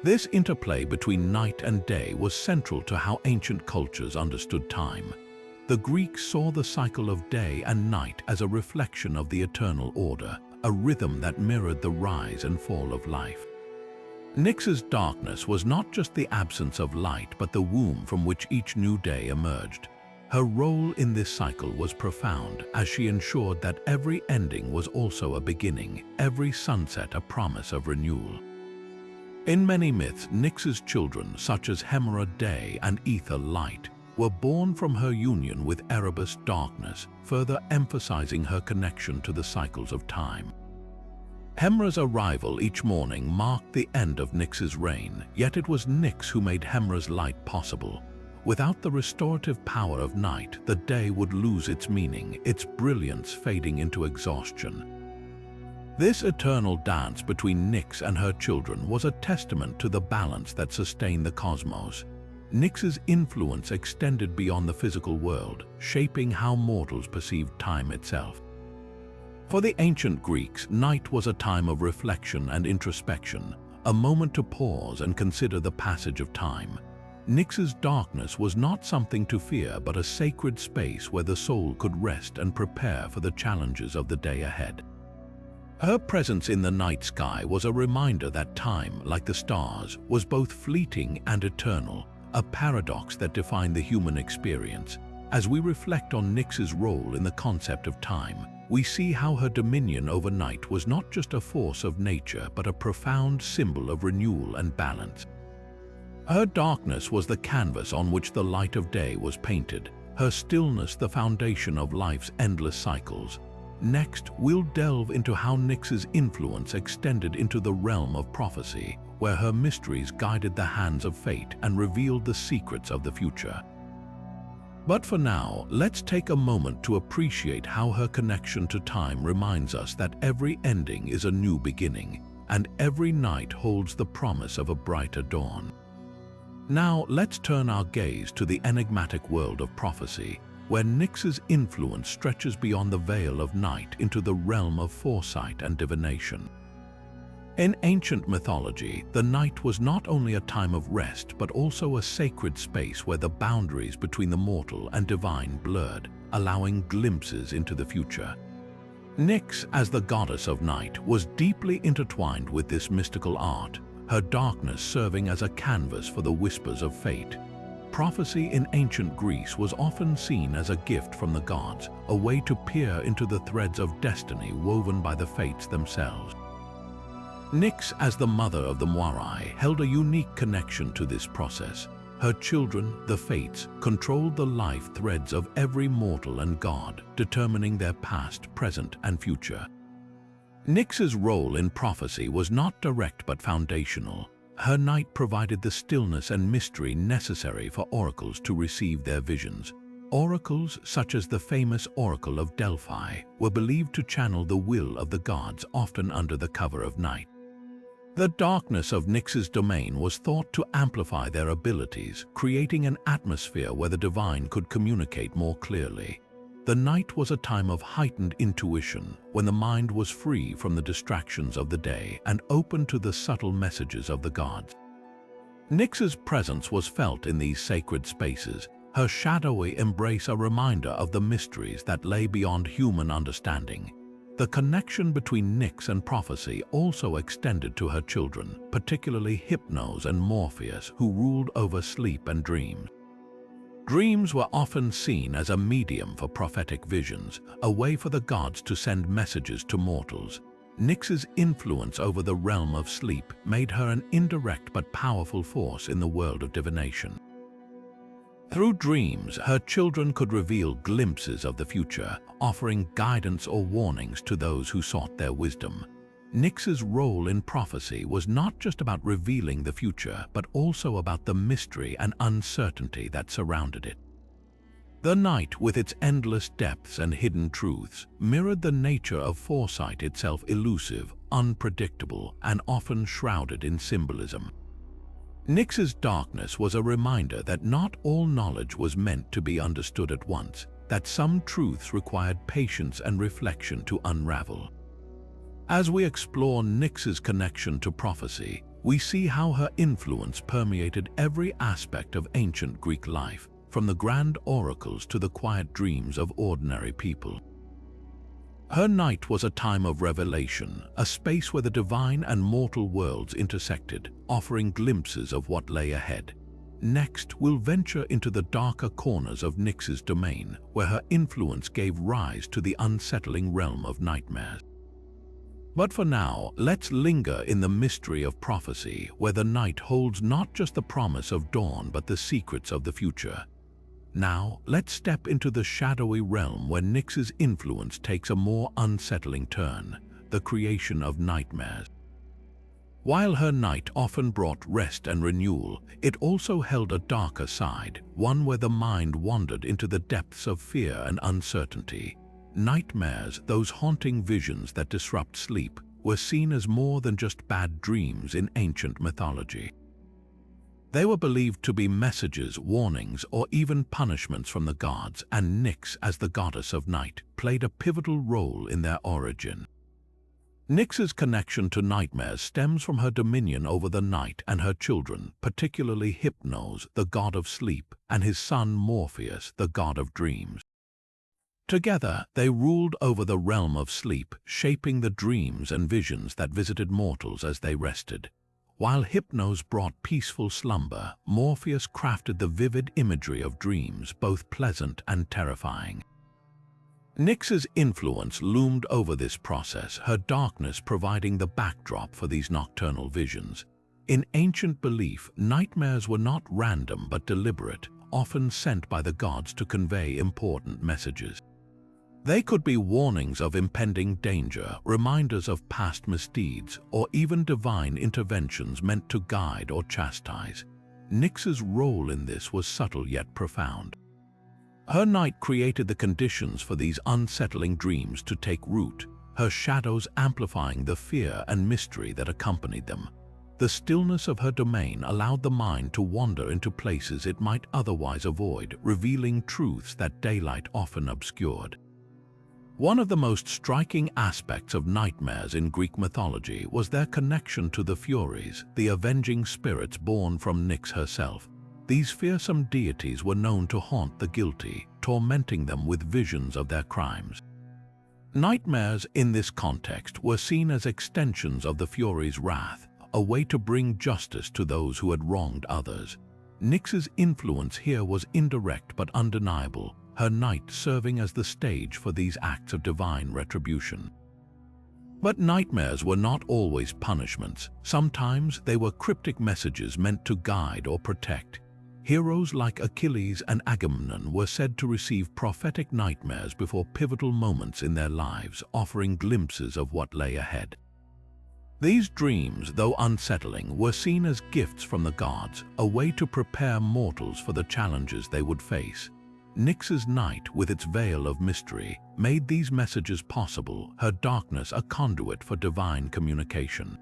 This interplay between night and day was central to how ancient cultures understood time. The Greeks saw the cycle of day and night as a reflection of the eternal order, a rhythm that mirrored the rise and fall of life. Nyx's darkness was not just the absence of light, but the womb from which each new day emerged. Her role in this cycle was profound, as she ensured that every ending was also a beginning, every sunset a promise of renewal. In many myths, Nyx's children, such as Hemera Day and Aether Light, were born from her union with Erebus Darkness, further emphasizing her connection to the cycles of time. Hemera's arrival each morning marked the end of Nyx's reign, yet it was Nyx who made Hemera's light possible. Without the restorative power of night, the day would lose its meaning, its brilliance fading into exhaustion. This eternal dance between Nyx and her children was a testament to the balance that sustained the cosmos. Nyx's influence extended beyond the physical world, shaping how mortals perceived time itself. For the ancient Greeks, night was a time of reflection and introspection, a moment to pause and consider the passage of time. Nyx's darkness was not something to fear, but a sacred space where the soul could rest and prepare for the challenges of the day ahead. Her presence in the night sky was a reminder that time, like the stars, was both fleeting and eternal, a paradox that defined the human experience. As we reflect on Nyx's role in the concept of time, we see how her dominion over night was not just a force of nature, but a profound symbol of renewal and balance. Her darkness was the canvas on which the light of day was painted, her stillness the foundation of life's endless cycles. Next, we'll delve into how Nyx's influence extended into the realm of prophecy, where her mysteries guided the hands of fate and revealed the secrets of the future. But for now, let's take a moment to appreciate how her connection to time reminds us that every ending is a new beginning, and every night holds the promise of a brighter dawn. Now, let's turn our gaze to the enigmatic world of prophecy, where Nyx's influence stretches beyond the veil of night into the realm of foresight and divination. In ancient mythology, the night was not only a time of rest, but also a sacred space where the boundaries between the mortal and divine blurred, allowing glimpses into the future. Nyx, as the goddess of night, was deeply intertwined with this mystical art, her darkness serving as a canvas for the whispers of fate. Prophecy in ancient Greece was often seen as a gift from the gods, a way to peer into the threads of destiny woven by the fates themselves. Nyx, as the mother of the Moirai, held a unique connection to this process. Her children, the fates, controlled the life threads of every mortal and god, determining their past, present, and future. Nyx's role in prophecy was not direct but foundational. Her night provided the stillness and mystery necessary for oracles to receive their visions. Oracles, such as the famous Oracle of Delphi, were believed to channel the will of the gods, often under the cover of night. The darkness of Nyx's domain was thought to amplify their abilities, creating an atmosphere where the divine could communicate more clearly. The night was a time of heightened intuition, when the mind was free from the distractions of the day and open to the subtle messages of the gods. Nyx's presence was felt in these sacred spaces, her shadowy embrace a reminder of the mysteries that lay beyond human understanding. The connection between Nyx and prophecy also extended to her children, particularly Hypnos and Morpheus, who ruled over sleep and dreams. Dreams were often seen as a medium for prophetic visions, a way for the gods to send messages to mortals. Nyx's influence over the realm of sleep made her an indirect but powerful force in the world of divination. Through dreams, her children could reveal glimpses of the future, offering guidance or warnings to those who sought their wisdom. Nyx's role in prophecy was not just about revealing the future, but also about the mystery and uncertainty that surrounded it. The night, with its endless depths and hidden truths, mirrored the nature of foresight itself, elusive, unpredictable, and often shrouded in symbolism. Nyx's darkness was a reminder that not all knowledge was meant to be understood at once, that some truths required patience and reflection to unravel. As we explore Nyx's connection to prophecy, we see how her influence permeated every aspect of ancient Greek life, from the grand oracles to the quiet dreams of ordinary people. Her night was a time of revelation, a space where the divine and mortal worlds intersected, offering glimpses of what lay ahead. Next, we'll venture into the darker corners of Nyx's domain, where her influence gave rise to the unsettling realm of nightmares. But for now, let's linger in the mystery of prophecy, where the night holds not just the promise of dawn but the secrets of the future. Now, let's step into the shadowy realm where Nyx's influence takes a more unsettling turn, the creation of nightmares. While her night often brought rest and renewal, it also held a darker side, one where the mind wandered into the depths of fear and uncertainty. Nightmares, those haunting visions that disrupt sleep, were seen as more than just bad dreams in ancient mythology. They were believed to be messages, warnings, or even punishments from the gods, and Nyx, as the goddess of night, played a pivotal role in their origin. Nyx's connection to nightmares stems from her dominion over the night and her children, particularly Hypnos, the god of sleep, and his son Morpheus, the god of dreams. Together, they ruled over the realm of sleep, shaping the dreams and visions that visited mortals as they rested. While Hypnos brought peaceful slumber, Morpheus crafted the vivid imagery of dreams, both pleasant and terrifying. Nyx's influence loomed over this process, her darkness providing the backdrop for these nocturnal visions. In ancient belief, nightmares were not random but deliberate, often sent by the gods to convey important messages. They could be warnings of impending danger, reminders of past misdeeds, or even divine interventions meant to guide or chastise. Nyx's role in this was subtle yet profound. Her night created the conditions for these unsettling dreams to take root, her shadows amplifying the fear and mystery that accompanied them. The stillness of her domain allowed the mind to wander into places it might otherwise avoid, revealing truths that daylight often obscured. One of the most striking aspects of nightmares in Greek mythology was their connection to the Furies, the avenging spirits born from Nyx herself. These fearsome deities were known to haunt the guilty, tormenting them with visions of their crimes. Nightmares in this context were seen as extensions of the Furies' wrath, a way to bring justice to those who had wronged others. Nyx's influence here was indirect but undeniable, her night serving as the stage for these acts of divine retribution. But nightmares were not always punishments. Sometimes they were cryptic messages meant to guide or protect. Heroes like Achilles and Agamemnon were said to receive prophetic nightmares before pivotal moments in their lives, offering glimpses of what lay ahead. These dreams, though unsettling, were seen as gifts from the gods, a way to prepare mortals for the challenges they would face. Nyx's night, with its veil of mystery, made these messages possible, her darkness a conduit for divine communication.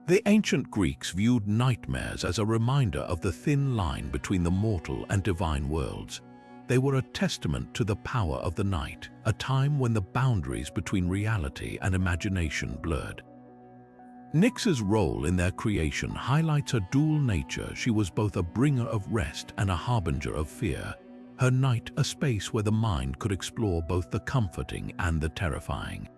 The ancient Greeks viewed nightmares as a reminder of the thin line between the mortal and divine worlds. They were a testament to the power of the night, a time when the boundaries between reality and imagination blurred. Nyx's role in their creation highlights her dual nature. She was both a bringer of rest and a harbinger of fear. Her night a space where the mind could explore both the comforting and the terrifying.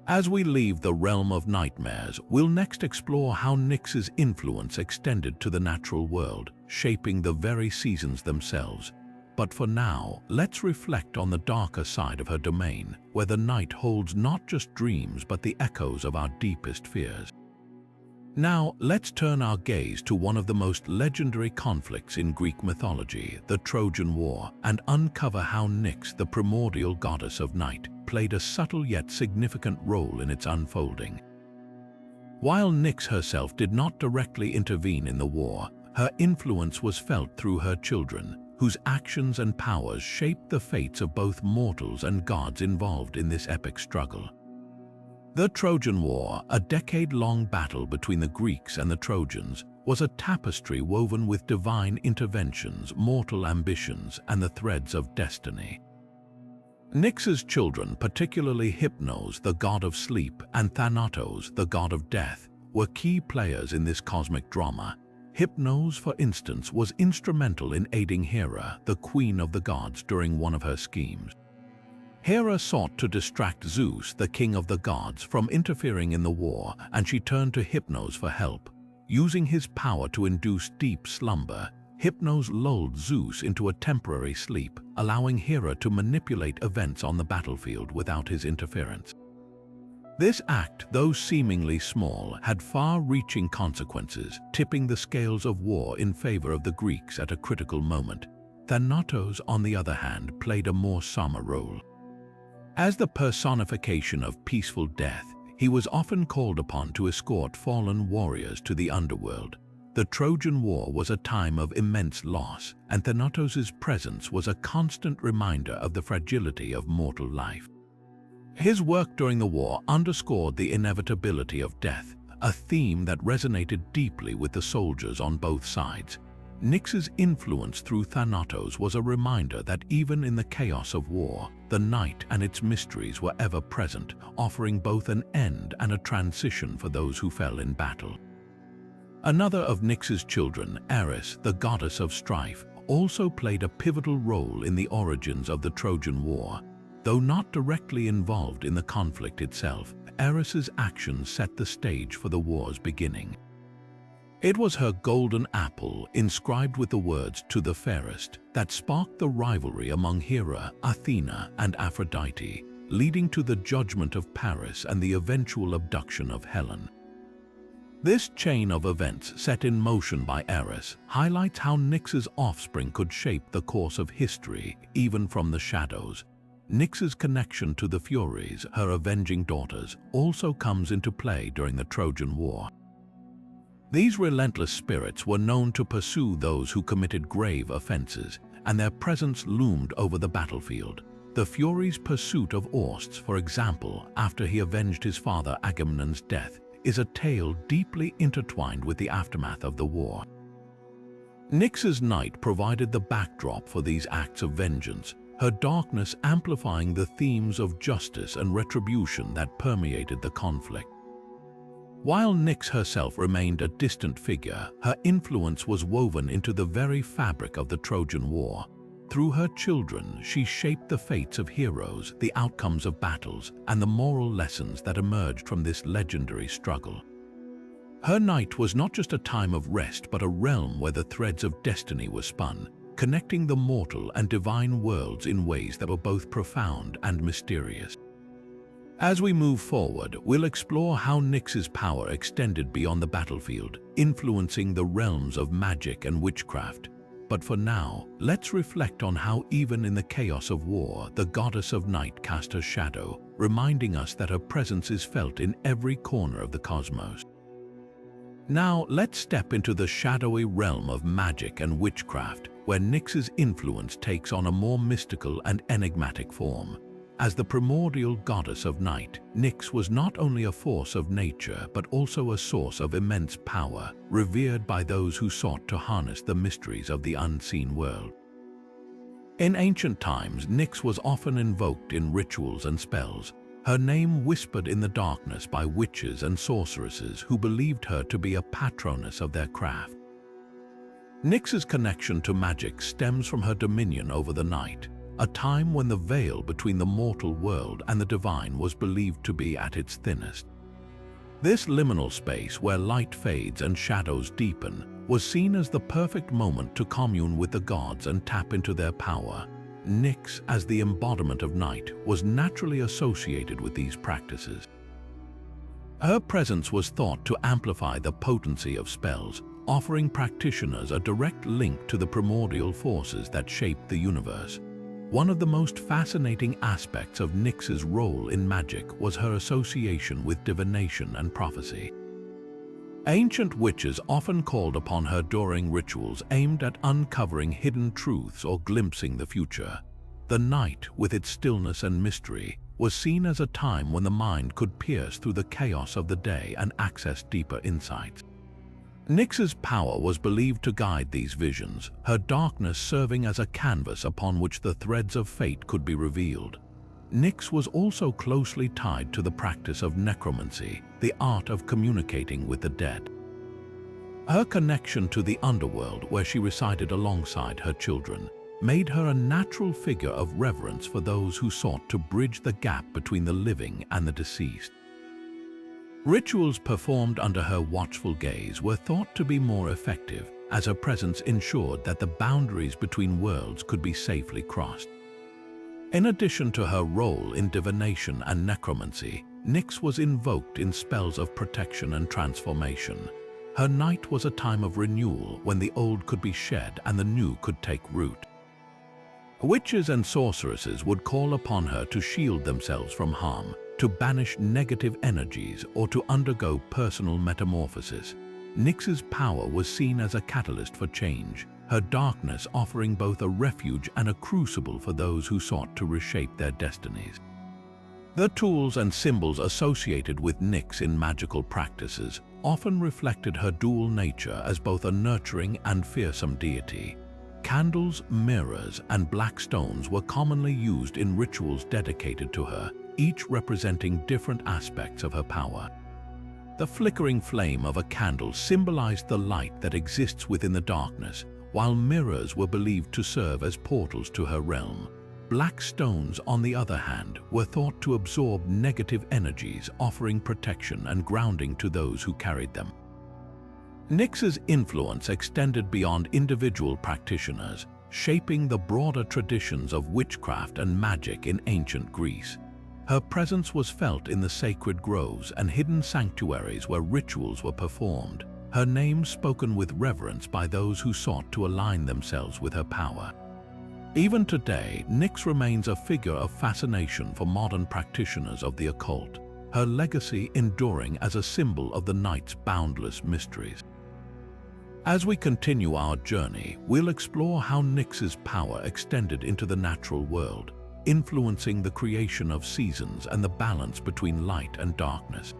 As we leave the realm of nightmares, we'll next explore how Nyx's influence extended to the natural world, shaping the very seasons themselves. But for now, let's reflect on the darker side of her domain, where the night holds not just dreams but the echoes of our deepest fears. Now, let's turn our gaze to one of the most legendary conflicts in Greek mythology, the Trojan War, and uncover how Nyx, the primordial goddess of night, played a subtle yet significant role in its unfolding. While Nyx herself did not directly intervene in the war, her influence was felt through her children, whose actions and powers shaped the fates of both mortals and gods involved in this epic struggle. The Trojan War, a decade-long battle between the Greeks and the Trojans, was a tapestry woven with divine interventions, mortal ambitions, and the threads of destiny. Nyx's children, particularly Hypnos, the god of sleep, and Thanatos, the god of death, were key players in this cosmic drama. Hypnos, for instance, was instrumental in aiding Hera, the queen of the gods, during one of her schemes. Hera sought to distract Zeus, the king of the gods, from interfering in the war, and she turned to Hypnos for help. Using his power to induce deep slumber, Hypnos lulled Zeus into a temporary sleep, allowing Hera to manipulate events on the battlefield without his interference. This act, though seemingly small, had far-reaching consequences, tipping the scales of war in favor of the Greeks at a critical moment. Thanatos, on the other hand, played a more somber role. As the personification of peaceful death, he was often called upon to escort fallen warriors to the underworld. The Trojan War was a time of immense loss, and Thanatos' presence was a constant reminder of the fragility of mortal life. His work during the war underscored the inevitability of death, a theme that resonated deeply with the soldiers on both sides. Nyx's influence through Thanatos was a reminder that even in the chaos of war, the night and its mysteries were ever present, offering both an end and a transition for those who fell in battle. Another of Nyx's children, Eris, the goddess of strife, also played a pivotal role in the origins of the Trojan War. Though not directly involved in the conflict itself, Eris's actions set the stage for the war's beginning. It was her golden apple, inscribed with the words "to the fairest," that sparked the rivalry among Hera, Athena, and Aphrodite, leading to the judgment of Paris and the eventual abduction of Helen. This chain of events, set in motion by Eris, highlights how Nyx's offspring could shape the course of history, even from the shadows. Nyx's connection to the Furies, her avenging daughters, also comes into play during the Trojan War. These relentless spirits were known to pursue those who committed grave offenses, and their presence loomed over the battlefield. The Furies' pursuit of Orsts, for example, after he avenged his father Agamemnon's death, is a tale deeply intertwined with the aftermath of the war. Nyx's night provided the backdrop for these acts of vengeance, her darkness amplifying the themes of justice and retribution that permeated the conflict. While Nyx herself remained a distant figure, her influence was woven into the very fabric of the Trojan War. Through her children, she shaped the fates of heroes, the outcomes of battles, and the moral lessons that emerged from this legendary struggle. Her night was not just a time of rest, but a realm where the threads of destiny were spun, connecting the mortal and divine worlds in ways that were both profound and mysterious. As we move forward, we'll explore how Nyx's power extended beyond the battlefield, influencing the realms of magic and witchcraft. But for now, let's reflect on how even in the chaos of war, the goddess of night cast her shadow, reminding us that her presence is felt in every corner of the cosmos. Now, let's step into the shadowy realm of magic and witchcraft, where Nyx's influence takes on a more mystical and enigmatic form. As the primordial goddess of night, Nyx was not only a force of nature but also a source of immense power, revered by those who sought to harness the mysteries of the unseen world. In ancient times, Nyx was often invoked in rituals and spells, her name whispered in the darkness by witches and sorceresses who believed her to be a patroness of their craft. Nyx's connection to magic stems from her dominion over the night, a time when the veil between the mortal world and the divine was believed to be at its thinnest. This liminal space where light fades and shadows deepen was seen as the perfect moment to commune with the gods and tap into their power. Nyx, as the embodiment of night, was naturally associated with these practices. Her presence was thought to amplify the potency of spells, offering practitioners a direct link to the primordial forces that shaped the universe. One of the most fascinating aspects of Nyx's role in magic was her association with divination and prophecy. Ancient witches often called upon her during rituals aimed at uncovering hidden truths or glimpsing the future. The night, with its stillness and mystery, was seen as a time when the mind could pierce through the chaos of the day and access deeper insights. Nyx's power was believed to guide these visions, her darkness serving as a canvas upon which the threads of fate could be revealed. Nyx was also closely tied to the practice of necromancy, the art of communicating with the dead. Her connection to the underworld, where she resided alongside her children, made her a natural figure of reverence for those who sought to bridge the gap between the living and the deceased. Rituals performed under her watchful gaze were thought to be more effective, as her presence ensured that the boundaries between worlds could be safely crossed. In addition to her role in divination and necromancy, Nyx was invoked in spells of protection and transformation. Her night was a time of renewal when the old could be shed and the new could take root. Witches and sorceresses would call upon her to shield themselves from harm, to banish negative energies, or to undergo personal metamorphosis. Nyx's power was seen as a catalyst for change, her darkness offering both a refuge and a crucible for those who sought to reshape their destinies. The tools and symbols associated with Nyx in magical practices often reflected her dual nature as both a nurturing and fearsome deity. Candles, mirrors, and black stones were commonly used in rituals dedicated to her, each representing different aspects of her power. The flickering flame of a candle symbolized the light that exists within the darkness, while mirrors were believed to serve as portals to her realm. Black stones, on the other hand, were thought to absorb negative energies, offering protection and grounding to those who carried them. Nyx's influence extended beyond individual practitioners, shaping the broader traditions of witchcraft and magic in ancient Greece. Her presence was felt in the sacred groves and hidden sanctuaries where rituals were performed, her name spoken with reverence by those who sought to align themselves with her power. Even today, Nyx remains a figure of fascination for modern practitioners of the occult, her legacy enduring as a symbol of the night's boundless mysteries. As we continue our journey, we'll explore how Nyx's power extended into the natural world, influencing the creation of seasons and the balance between light and darkness.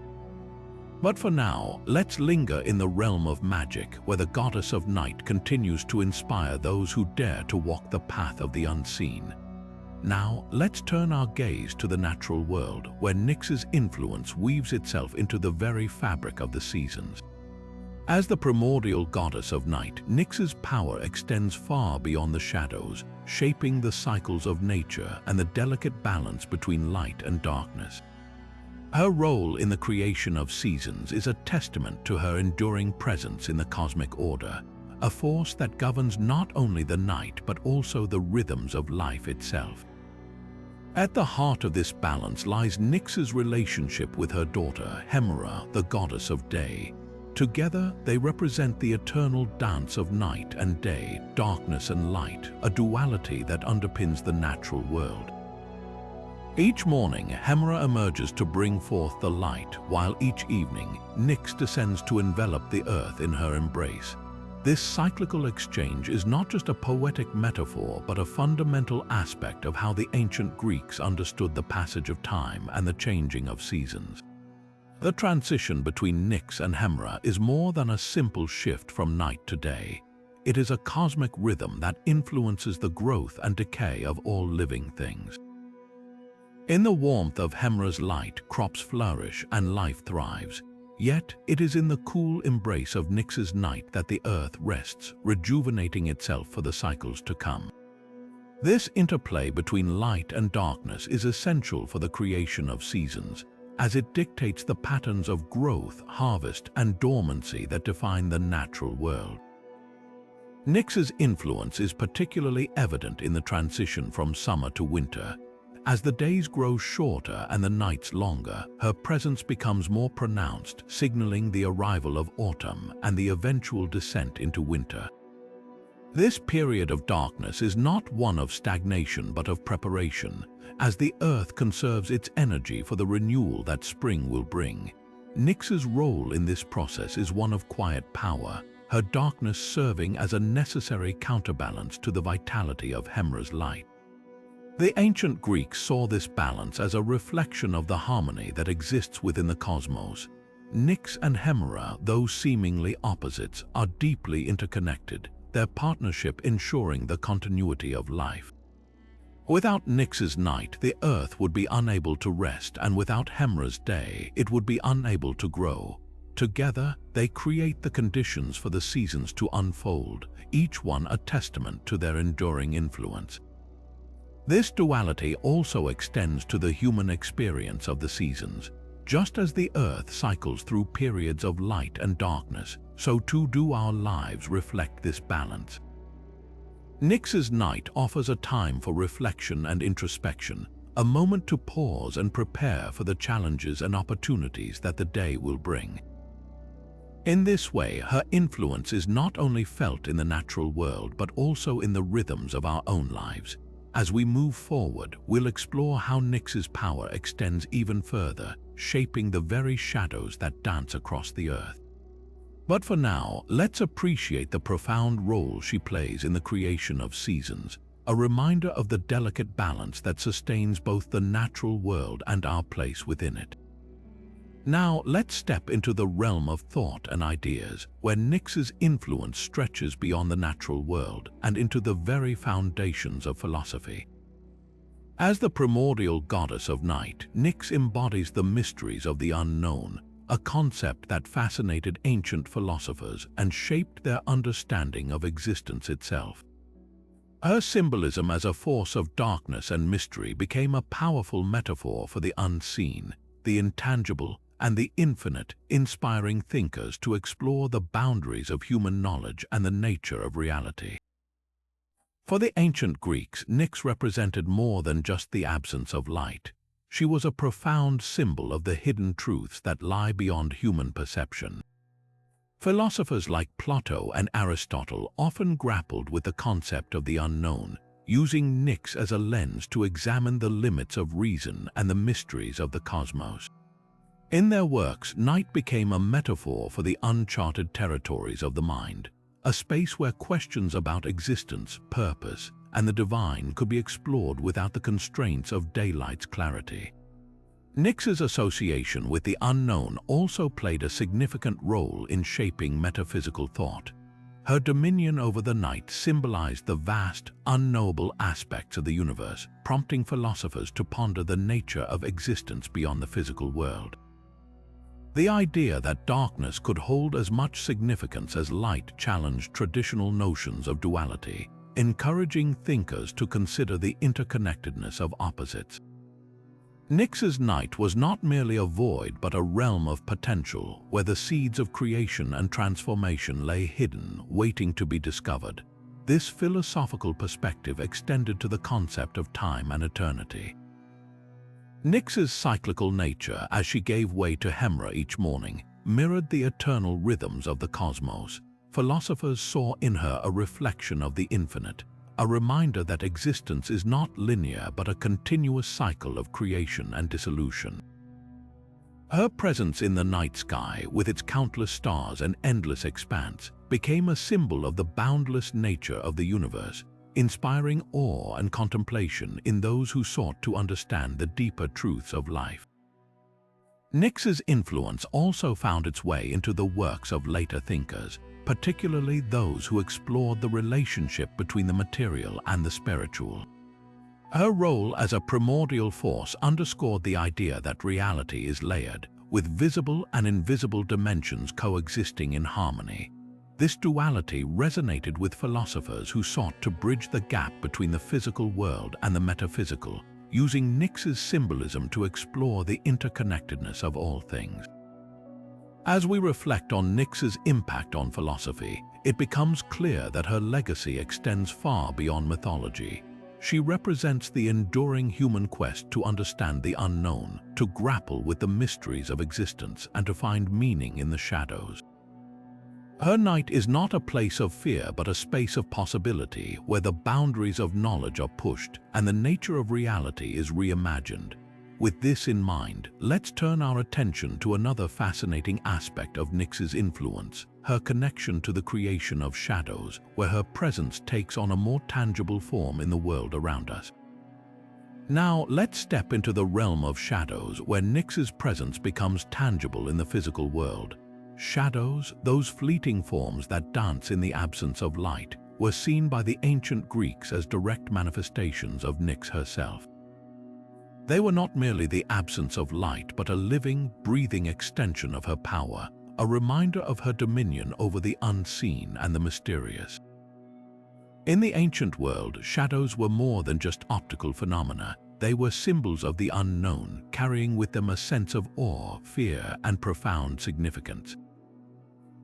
But for now, let's linger in the realm of magic, where the goddess of night continues to inspire those who dare to walk the path of the unseen. Now, let's turn our gaze to the natural world, where Nyx's influence weaves itself into the very fabric of the seasons. As the primordial goddess of night, Nyx's power extends far beyond the shadows, shaping the cycles of nature and the delicate balance between light and darkness. Her role in the creation of seasons is a testament to her enduring presence in the cosmic order, a force that governs not only the night but also the rhythms of life itself. At the heart of this balance lies Nyx's relationship with her daughter, Hemera, the goddess of day. Together, they represent the eternal dance of night and day, darkness and light, a duality that underpins the natural world. Each morning, Hemera emerges to bring forth the light, while each evening, Nyx descends to envelop the earth in her embrace. This cyclical exchange is not just a poetic metaphor, but a fundamental aspect of how the ancient Greeks understood the passage of time and the changing of seasons. The transition between Nyx and Hemera is more than a simple shift from night to day. It is a cosmic rhythm that influences the growth and decay of all living things. In the warmth of Hemera's light, crops flourish and life thrives. Yet, it is in the cool embrace of Nyx's night that the earth rests, rejuvenating itself for the cycles to come. This interplay between light and darkness is essential for the creation of seasons, as it dictates the patterns of growth, harvest, and dormancy that define the natural world. Nyx's influence is particularly evident in the transition from summer to winter. As the days grow shorter and the nights longer, her presence becomes more pronounced, signaling the arrival of autumn and the eventual descent into winter. This period of darkness is not one of stagnation but of preparation, as the earth conserves its energy for the renewal that spring will bring. Nyx's role in this process is one of quiet power, her darkness serving as a necessary counterbalance to the vitality of Hemera's light. The ancient Greeks saw this balance as a reflection of the harmony that exists within the cosmos. Nyx and Hemera, though seemingly opposites, are deeply interconnected, their partnership ensuring the continuity of life. Without Nyx's night, the earth would be unable to rest, and without Hemera's day, it would be unable to grow. Together, they create the conditions for the seasons to unfold, each one a testament to their enduring influence. This duality also extends to the human experience of the seasons. Just as the earth cycles through periods of light and darkness, so too do our lives reflect this balance. Nyx's night offers a time for reflection and introspection, a moment to pause and prepare for the challenges and opportunities that the day will bring. In this way, her influence is not only felt in the natural world but also in the rhythms of our own lives. As we move forward, we'll explore how Nyx's power extends even further, shaping the very shadows that dance across the earth. But for now, let's appreciate the profound role she plays in the creation of seasons, a reminder of the delicate balance that sustains both the natural world and our place within it. Now, let's step into the realm of thought and ideas, where Nyx's influence stretches beyond the natural world and into the very foundations of philosophy. As the primordial goddess of night, Nyx embodies the mysteries of the unknown, a concept that fascinated ancient philosophers and shaped their understanding of existence itself. Her symbolism as a force of darkness and mystery became a powerful metaphor for the unseen, the intangible, and the infinite, inspiring thinkers to explore the boundaries of human knowledge and the nature of reality. For the ancient Greeks, Nyx represented more than just the absence of light. She was a profound symbol of the hidden truths that lie beyond human perception. Philosophers like Plato and Aristotle often grappled with the concept of the unknown, using Nyx as a lens to examine the limits of reason and the mysteries of the cosmos. In their works, night became a metaphor for the uncharted territories of the mind, a space where questions about existence, purpose, and the divine could be explored without the constraints of daylight's clarity. Nyx's association with the unknown also played a significant role in shaping metaphysical thought. Her dominion over the night symbolized the vast, unknowable aspects of the universe, prompting philosophers to ponder the nature of existence beyond the physical world. The idea that darkness could hold as much significance as light challenged traditional notions of duality, encouraging thinkers to consider the interconnectedness of opposites. Nyx's night was not merely a void but a realm of potential where the seeds of creation and transformation lay hidden, waiting to be discovered. This philosophical perspective extended to the concept of time and eternity. Nyx's cyclical nature, as she gave way to Hemera each morning, mirrored the eternal rhythms of the cosmos. Philosophers saw in her a reflection of the infinite, a reminder that existence is not linear but a continuous cycle of creation and dissolution. Her presence in the night sky, with its countless stars and endless expanse, became a symbol of the boundless nature of the universe, inspiring awe and contemplation in those who sought to understand the deeper truths of life. Nyx's influence also found its way into the works of later thinkers, particularly those who explored the relationship between the material and the spiritual. Her role as a primordial force underscored the idea that reality is layered, with visible and invisible dimensions coexisting in harmony. This duality resonated with philosophers who sought to bridge the gap between the physical world and the metaphysical, using Nyx's symbolism to explore the interconnectedness of all things. As we reflect on Nyx's impact on philosophy, it becomes clear that her legacy extends far beyond mythology. She represents the enduring human quest to understand the unknown, to grapple with the mysteries of existence, and to find meaning in the shadows. Her night is not a place of fear but a space of possibility where the boundaries of knowledge are pushed and the nature of reality is reimagined. With this in mind, let's turn our attention to another fascinating aspect of Nyx's influence, her connection to the creation of shadows, where her presence takes on a more tangible form in the world around us. Now, let's step into the realm of shadows, where Nyx's presence becomes tangible in the physical world. Shadows, those fleeting forms that dance in the absence of light, were seen by the ancient Greeks as direct manifestations of Nyx herself. They were not merely the absence of light but a living, breathing extension of her power, a reminder of her dominion over the unseen and the mysterious. In the ancient world, shadows were more than just optical phenomena. They were symbols of the unknown, carrying with them a sense of awe, fear, and profound significance.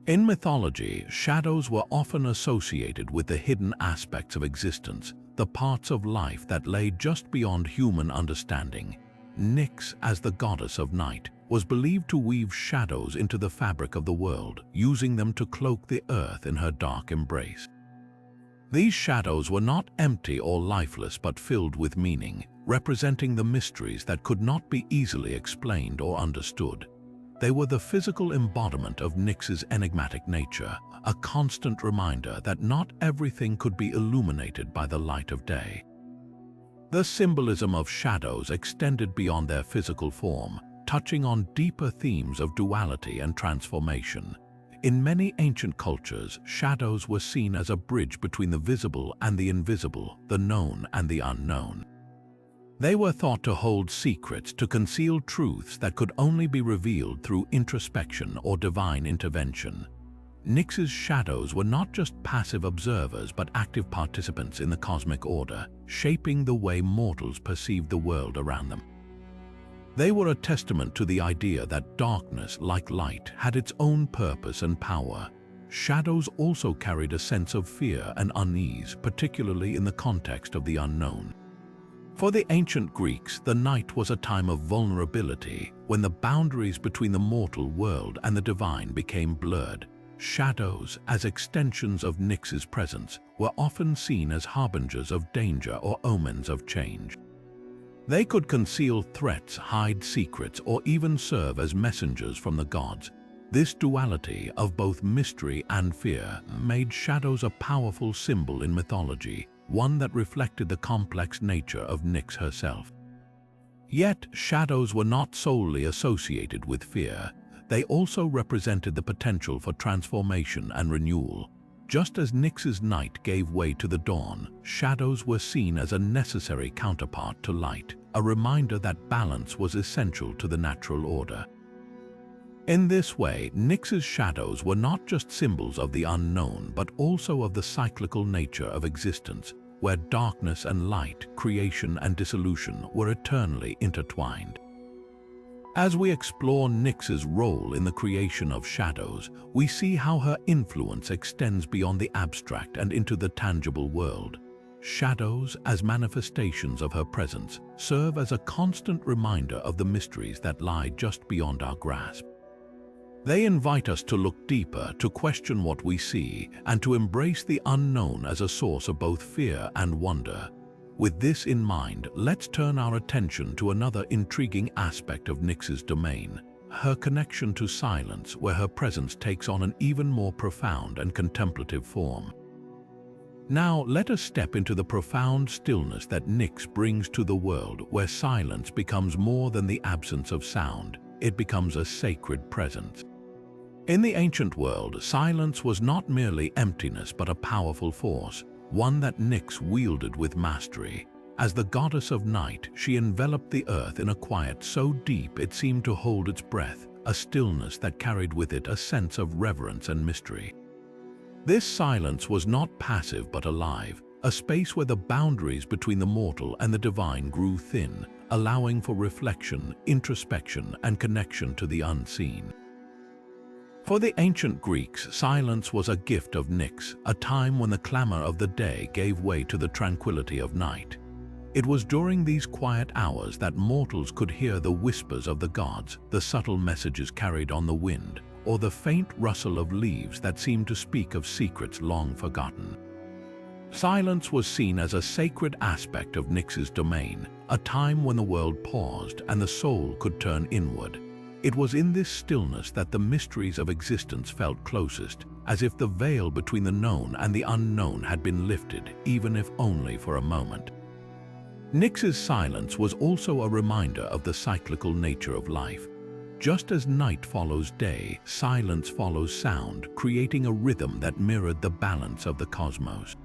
In mythology, shadows were often associated with the hidden aspects of existence, the parts of life that lay just beyond human understanding. Nyx, as the goddess of night, was believed to weave shadows into the fabric of the world, using them to cloak the earth in her dark embrace. These shadows were not empty or lifeless but filled with meaning, representing the mysteries that could not be easily explained or understood. They were the physical embodiment of Nyx's enigmatic nature, a constant reminder that not everything could be illuminated by the light of day. The symbolism of shadows extended beyond their physical form, touching on deeper themes of duality and transformation. In many ancient cultures, shadows were seen as a bridge between the visible and the invisible, the known and the unknown. They were thought to hold secrets, to conceal truths that could only be revealed through introspection or divine intervention. Nyx's shadows were not just passive observers but active participants in the cosmic order, shaping the way mortals perceived the world around them. They were a testament to the idea that darkness, like light, had its own purpose and power. Shadows also carried a sense of fear and unease, particularly in the context of the unknown. For the ancient Greeks, the night was a time of vulnerability, when the boundaries between the mortal world and the divine became blurred. Shadows, as extensions of Nyx's presence, were often seen as harbingers of danger or omens of change. They could conceal threats, hide secrets, or even serve as messengers from the gods. This duality of both mystery and fear made shadows a powerful symbol in mythology, one that reflected the complex nature of Nyx herself. Yet, shadows were not solely associated with fear. They also represented the potential for transformation and renewal. Just as Nyx's night gave way to the dawn, shadows were seen as a necessary counterpart to light, a reminder that balance was essential to the natural order. In this way, Nyx's shadows were not just symbols of the unknown but also of the cyclical nature of existence, where darkness and light, creation and dissolution were eternally intertwined. As we explore Nyx's role in the creation of shadows, we see how her influence extends beyond the abstract and into the tangible world. Shadows, as manifestations of her presence, serve as a constant reminder of the mysteries that lie just beyond our grasp. They invite us to look deeper, to question what we see, and to embrace the unknown as a source of both fear and wonder. With this in mind, let's turn our attention to another intriguing aspect of Nyx's domain, her connection to silence, where her presence takes on an even more profound and contemplative form. Now, let us step into the profound stillness that Nyx brings to the world, where silence becomes more than the absence of sound. It becomes a sacred presence. In the ancient world, silence was not merely emptiness but a powerful force, one that Nyx wielded with mastery. As the goddess of night, she enveloped the earth in a quiet so deep it seemed to hold its breath, a stillness that carried with it a sense of reverence and mystery. This silence was not passive but alive, a space where the boundaries between the mortal and the divine grew thin, allowing for reflection, introspection, and connection to the unseen. For the ancient Greeks, silence was a gift of Nyx, a time when the clamor of the day gave way to the tranquility of night. It was during these quiet hours that mortals could hear the whispers of the gods, the subtle messages carried on the wind, or the faint rustle of leaves that seemed to speak of secrets long forgotten. Silence was seen as a sacred aspect of Nyx's domain, a time when the world paused and the soul could turn inward. It was in this stillness that the mysteries of existence felt closest, as if the veil between the known and the unknown had been lifted, even if only for a moment. Nyx's silence was also a reminder of the cyclical nature of life. Just as night follows day, silence follows sound, creating a rhythm that mirrored the balance of the cosmos.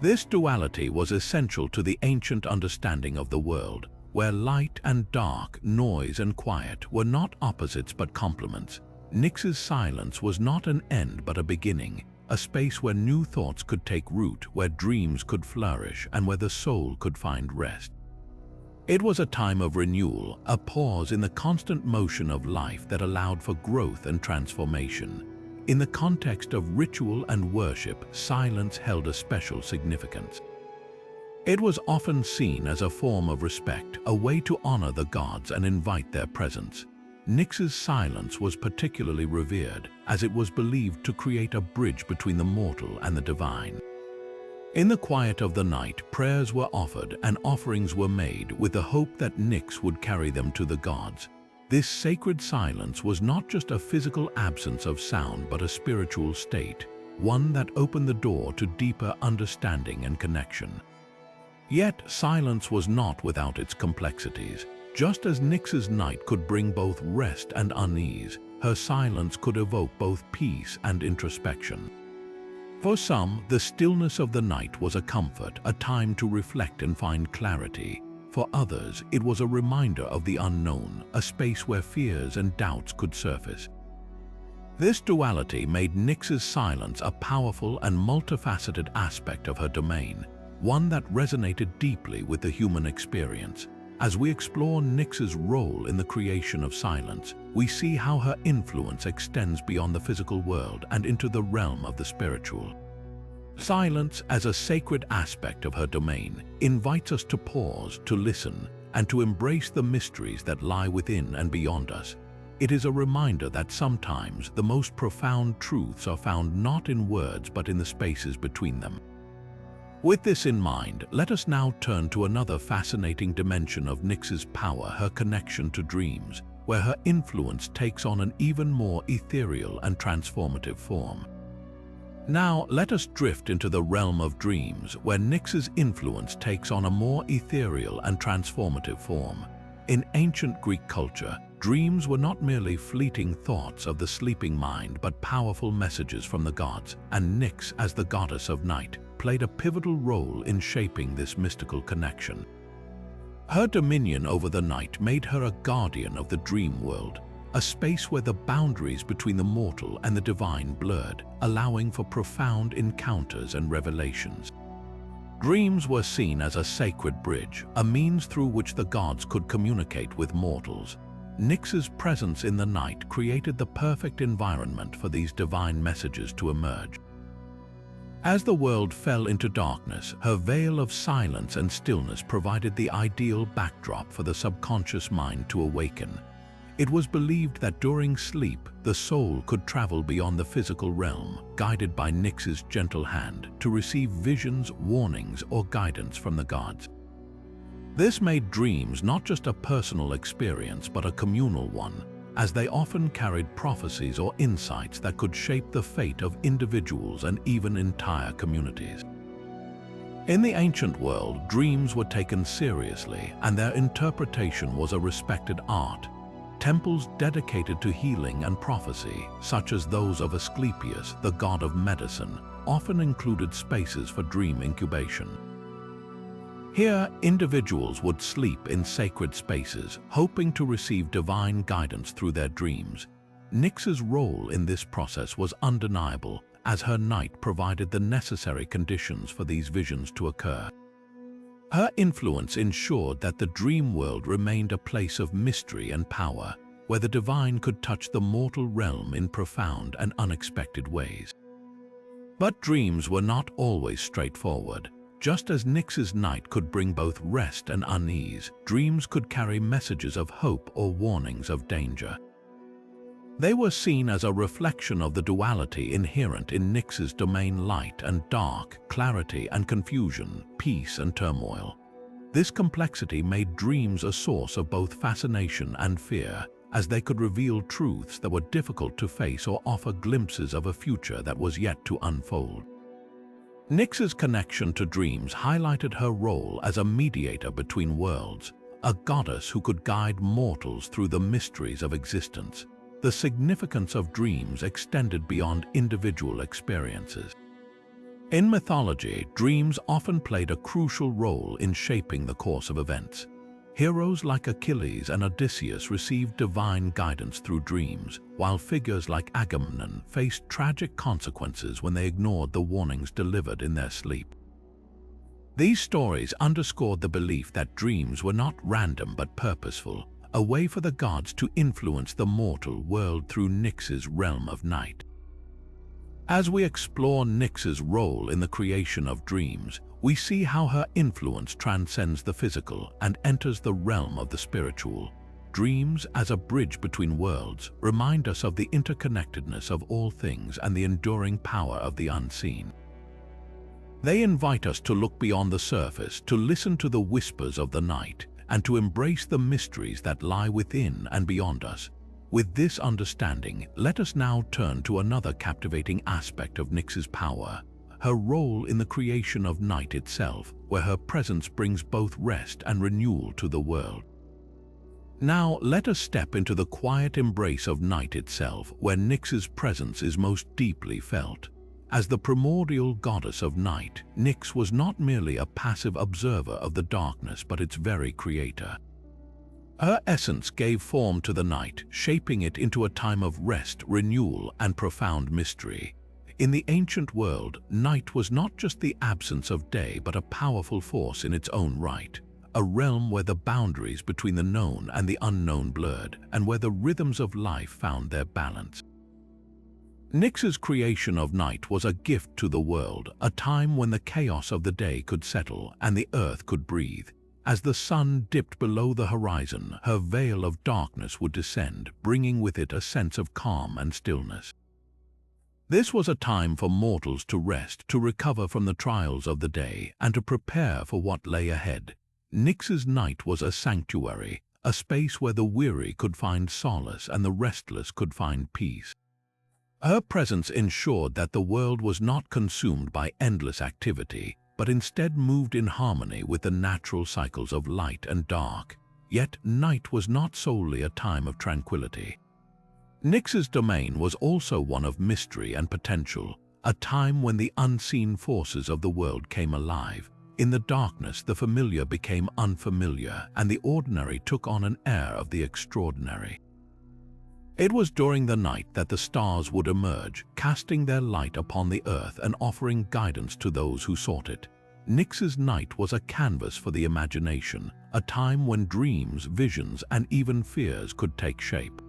This duality was essential to the ancient understanding of the world, where light and dark, noise and quiet were not opposites but complements. Nyx's silence was not an end but a beginning, a space where new thoughts could take root, where dreams could flourish, and where the soul could find rest. It was a time of renewal, a pause in the constant motion of life that allowed for growth and transformation. In the context of ritual and worship, silence held a special significance. It was often seen as a form of respect, a way to honor the gods and invite their presence. Nyx's silence was particularly revered, as it was believed to create a bridge between the mortal and the divine. In the quiet of the night, prayers were offered and offerings were made with the hope that Nyx would carry them to the gods. This sacred silence was not just a physical absence of sound but a spiritual state, one that opened the door to deeper understanding and connection. Yet silence was not without its complexities. Just as Nyx's night could bring both rest and unease, her silence could evoke both peace and introspection. For some, the stillness of the night was a comfort, a time to reflect and find clarity. For others, it was a reminder of the unknown, a space where fears and doubts could surface. This duality made Nyx's silence a powerful and multifaceted aspect of her domain, one that resonated deeply with the human experience. As we explore Nyx's role in the creation of silence, we see how her influence extends beyond the physical world and into the realm of the spiritual. Silence, as a sacred aspect of her domain, invites us to pause, to listen, and to embrace the mysteries that lie within and beyond us. It is a reminder that sometimes the most profound truths are found not in words but in the spaces between them. With this in mind, let us now turn to another fascinating dimension of Nyx's power, her connection to dreams, where her influence takes on an even more ethereal and transformative form. Now, let us drift into the realm of dreams, where Nyx's influence takes on a more ethereal and transformative form. In ancient Greek culture, dreams were not merely fleeting thoughts of the sleeping mind but powerful messages from the gods, and Nyx, as the goddess of night, played a pivotal role in shaping this mystical connection. Her dominion over the night made her a guardian of the dream world, a space where the boundaries between the mortal and the divine blurred, allowing for profound encounters and revelations. Dreams were seen as a sacred bridge, a means through which the gods could communicate with mortals. Nyx's presence in the night created the perfect environment for these divine messages to emerge. As the world fell into darkness, her veil of silence and stillness provided the ideal backdrop for the subconscious mind to awaken. It was believed that during sleep, the soul could travel beyond the physical realm, guided by Nyx's gentle hand, to receive visions, warnings, or guidance from the gods. This made dreams not just a personal experience but a communal one, as they often carried prophecies or insights that could shape the fate of individuals and even entire communities. In the ancient world, dreams were taken seriously, and their interpretation was a respected art. Temples dedicated to healing and prophecy, such as those of Asclepius, the god of medicine, often included spaces for dream incubation. Here, individuals would sleep in sacred spaces, hoping to receive divine guidance through their dreams. Nyx's role in this process was undeniable, as her night provided the necessary conditions for these visions to occur. Her influence ensured that the dream world remained a place of mystery and power, where the divine could touch the mortal realm in profound and unexpected ways. But dreams were not always straightforward. Just as Nyx's night could bring both rest and unease, dreams could carry messages of hope or warnings of danger. They were seen as a reflection of the duality inherent in Nyx's domain: light and dark, clarity and confusion, peace and turmoil. This complexity made dreams a source of both fascination and fear, as they could reveal truths that were difficult to face or offer glimpses of a future that was yet to unfold. Nyx's connection to dreams highlighted her role as a mediator between worlds, a goddess who could guide mortals through the mysteries of existence. The significance of dreams extended beyond individual experiences. In mythology, dreams often played a crucial role in shaping the course of events. Heroes like Achilles and Odysseus received divine guidance through dreams, while figures like Agamemnon faced tragic consequences when they ignored the warnings delivered in their sleep. These stories underscored the belief that dreams were not random but purposeful, a way for the gods to influence the mortal world through Nyx's realm of night. As we explore Nyx's role in the creation of dreams, we see how her influence transcends the physical and enters the realm of the spiritual. Dreams, as a bridge between worlds, remind us of the interconnectedness of all things and the enduring power of the unseen. They invite us to look beyond the surface, to listen to the whispers of the night, and to embrace the mysteries that lie within and beyond us. With this understanding, let us now turn to another captivating aspect of Nyx's power, her role in the creation of night itself, where her presence brings both rest and renewal to the world. Now, let us step into the quiet embrace of night itself, where Nyx's presence is most deeply felt. As the primordial goddess of night, Nyx was not merely a passive observer of the darkness but its very creator. Her essence gave form to the night, shaping it into a time of rest, renewal, and profound mystery. In the ancient world, night was not just the absence of day but a powerful force in its own right, a realm where the boundaries between the known and the unknown blurred, and where the rhythms of life found their balance. Nyx's creation of night was a gift to the world, a time when the chaos of the day could settle and the earth could breathe. As the sun dipped below the horizon, her veil of darkness would descend, bringing with it a sense of calm and stillness. This was a time for mortals to rest, to recover from the trials of the day, and to prepare for what lay ahead. Nyx's night was a sanctuary, a space where the weary could find solace and the restless could find peace. Her presence ensured that the world was not consumed by endless activity, but instead moved in harmony with the natural cycles of light and dark. Yet night was not solely a time of tranquility. Nyx's domain was also one of mystery and potential, a time when the unseen forces of the world came alive. In the darkness, the familiar became unfamiliar, and the ordinary took on an air of the extraordinary. It was during the night that the stars would emerge, casting their light upon the earth and offering guidance to those who sought it. Nyx's night was a canvas for the imagination, a time when dreams, visions, and even fears could take shape.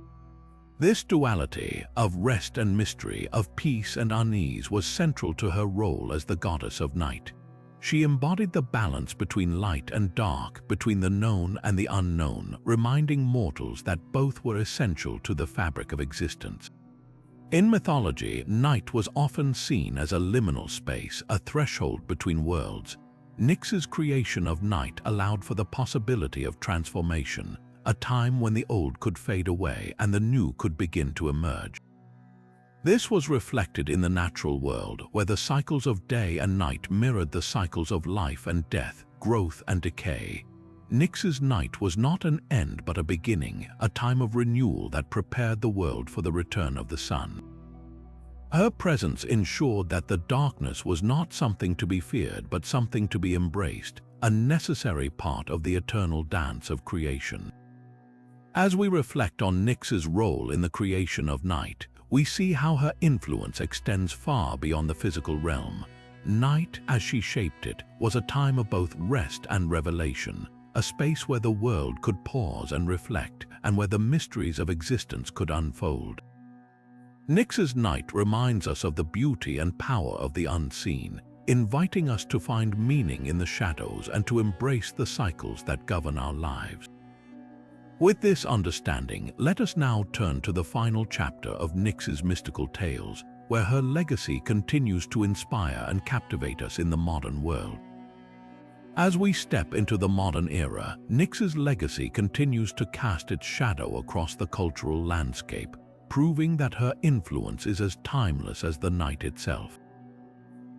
This duality of rest and mystery, of peace and unease, was central to her role as the goddess of night. She embodied the balance between light and dark, between the known and the unknown, reminding mortals that both were essential to the fabric of existence. In mythology, night was often seen as a liminal space, a threshold between worlds. Nyx's creation of night allowed for the possibility of transformation, a time when the old could fade away and the new could begin to emerge. This was reflected in the natural world, where the cycles of day and night mirrored the cycles of life and death, growth and decay. Nyx's night was not an end but a beginning, a time of renewal that prepared the world for the return of the sun. Her presence ensured that the darkness was not something to be feared but something to be embraced, a necessary part of the eternal dance of creation. As we reflect on Nyx's role in the creation of night, we see how her influence extends far beyond the physical realm. Night, as she shaped it, was a time of both rest and revelation, a space where the world could pause and reflect, and where the mysteries of existence could unfold. Nyx's night reminds us of the beauty and power of the unseen, inviting us to find meaning in the shadows and to embrace the cycles that govern our lives. With this understanding, let us now turn to the final chapter of Nyx's mystical tales, where her legacy continues to inspire and captivate us in the modern world. As we step into the modern era, Nyx's legacy continues to cast its shadow across the cultural landscape, proving that her influence is as timeless as the night itself.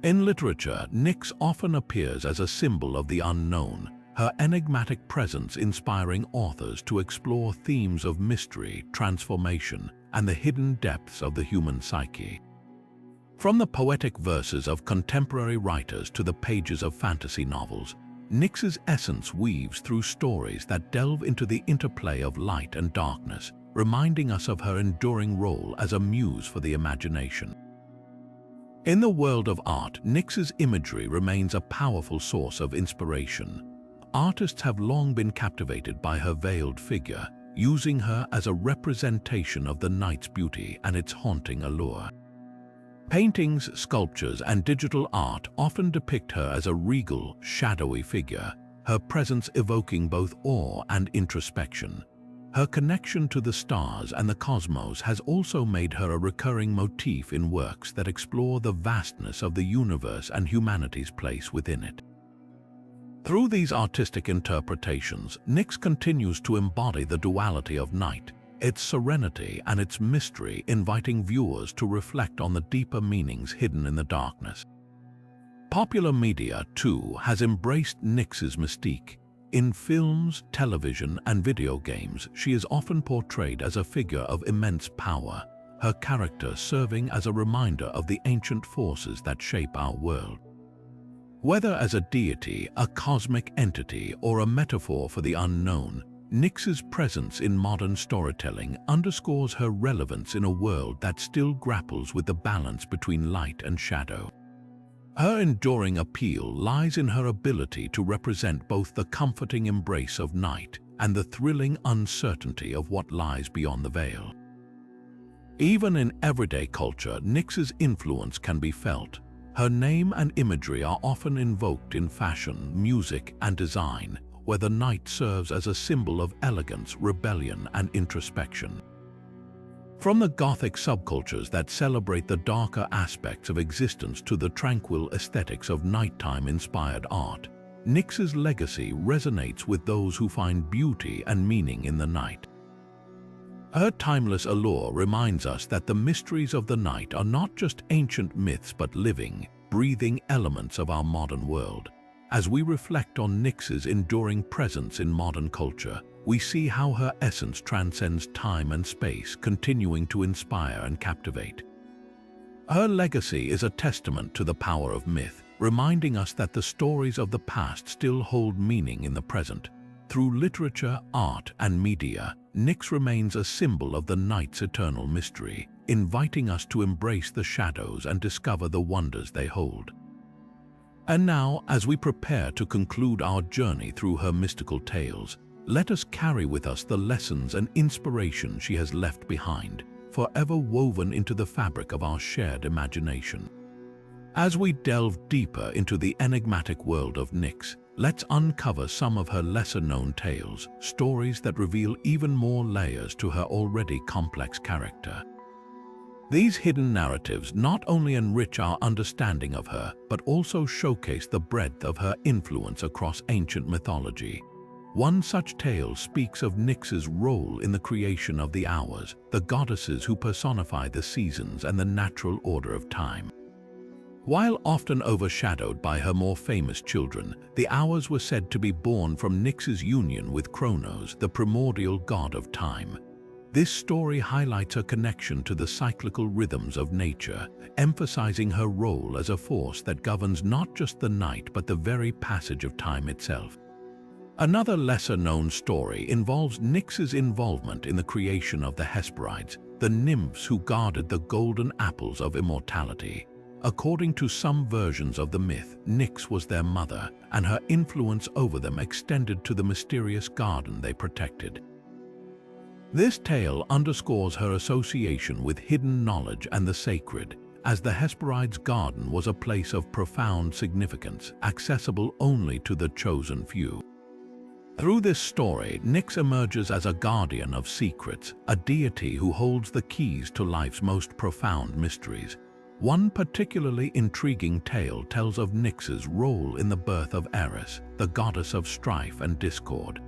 In literature, Nyx often appears as a symbol of the unknown, her enigmatic presence inspiring authors to explore themes of mystery, transformation, and the hidden depths of the human psyche. From the poetic verses of contemporary writers to the pages of fantasy novels, Nyx's essence weaves through stories that delve into the interplay of light and darkness, reminding us of her enduring role as a muse for the imagination. In the world of art, Nyx's imagery remains a powerful source of inspiration. Artists have long been captivated by her veiled figure, using her as a representation of the night's beauty and its haunting allure. Paintings, sculptures, and digital art often depict her as a regal, shadowy figure, her presence evoking both awe and introspection. Her connection to the stars and the cosmos has also made her a recurring motif in works that explore the vastness of the universe and humanity's place within it. Through these artistic interpretations, Nyx continues to embody the duality of night, its serenity and its mystery, inviting viewers to reflect on the deeper meanings hidden in the darkness. Popular media, too, has embraced Nyx's mystique. In films, television, and video games, she is often portrayed as a figure of immense power, her character serving as a reminder of the ancient forces that shape our world. Whether as a deity, a cosmic entity, or a metaphor for the unknown, Nyx's presence in modern storytelling underscores her relevance in a world that still grapples with the balance between light and shadow. Her enduring appeal lies in her ability to represent both the comforting embrace of night and the thrilling uncertainty of what lies beyond the veil. Even in everyday culture, Nyx's influence can be felt. Her name and imagery are often invoked in fashion, music, and design, where the night serves as a symbol of elegance, rebellion, and introspection. From the Gothic subcultures that celebrate the darker aspects of existence to the tranquil aesthetics of nighttime-inspired art, Nyx's legacy resonates with those who find beauty and meaning in the night. Her timeless allure reminds us that the mysteries of the night are not just ancient myths but living, breathing elements of our modern world. As we reflect on Nyx's enduring presence in modern culture, we see how her essence transcends time and space, continuing to inspire and captivate. Her legacy is a testament to the power of myth, reminding us that the stories of the past still hold meaning in the present. Through literature, art, and media, Nyx remains a symbol of the night's eternal mystery, inviting us to embrace the shadows and discover the wonders they hold. And now, as we prepare to conclude our journey through her mystical tales, let us carry with us the lessons and inspiration she has left behind, forever woven into the fabric of our shared imagination. As we delve deeper into the enigmatic world of Nyx, let's uncover some of her lesser-known tales, stories that reveal even more layers to her already complex character. These hidden narratives not only enrich our understanding of her, but also showcase the breadth of her influence across ancient mythology. One such tale speaks of Nyx's role in the creation of the hours, the goddesses who personify the seasons and the natural order of time. While often overshadowed by her more famous children, the hours were said to be born from Nyx's union with Kronos, the primordial god of time. This story highlights her connection to the cyclical rhythms of nature, emphasizing her role as a force that governs not just the night but the very passage of time itself. Another lesser-known story involves Nyx's involvement in the creation of the Hesperides, the nymphs who guarded the golden apples of immortality. According to some versions of the myth, Nyx was their mother, and her influence over them extended to the mysterious garden they protected. This tale underscores her association with hidden knowledge and the sacred, as the Hesperides' garden was a place of profound significance, accessible only to the chosen few. Through this story, Nyx emerges as a guardian of secrets, a deity who holds the keys to life's most profound mysteries. One particularly intriguing tale tells of Nyx's role in the birth of Erebus, the goddess of strife and discord.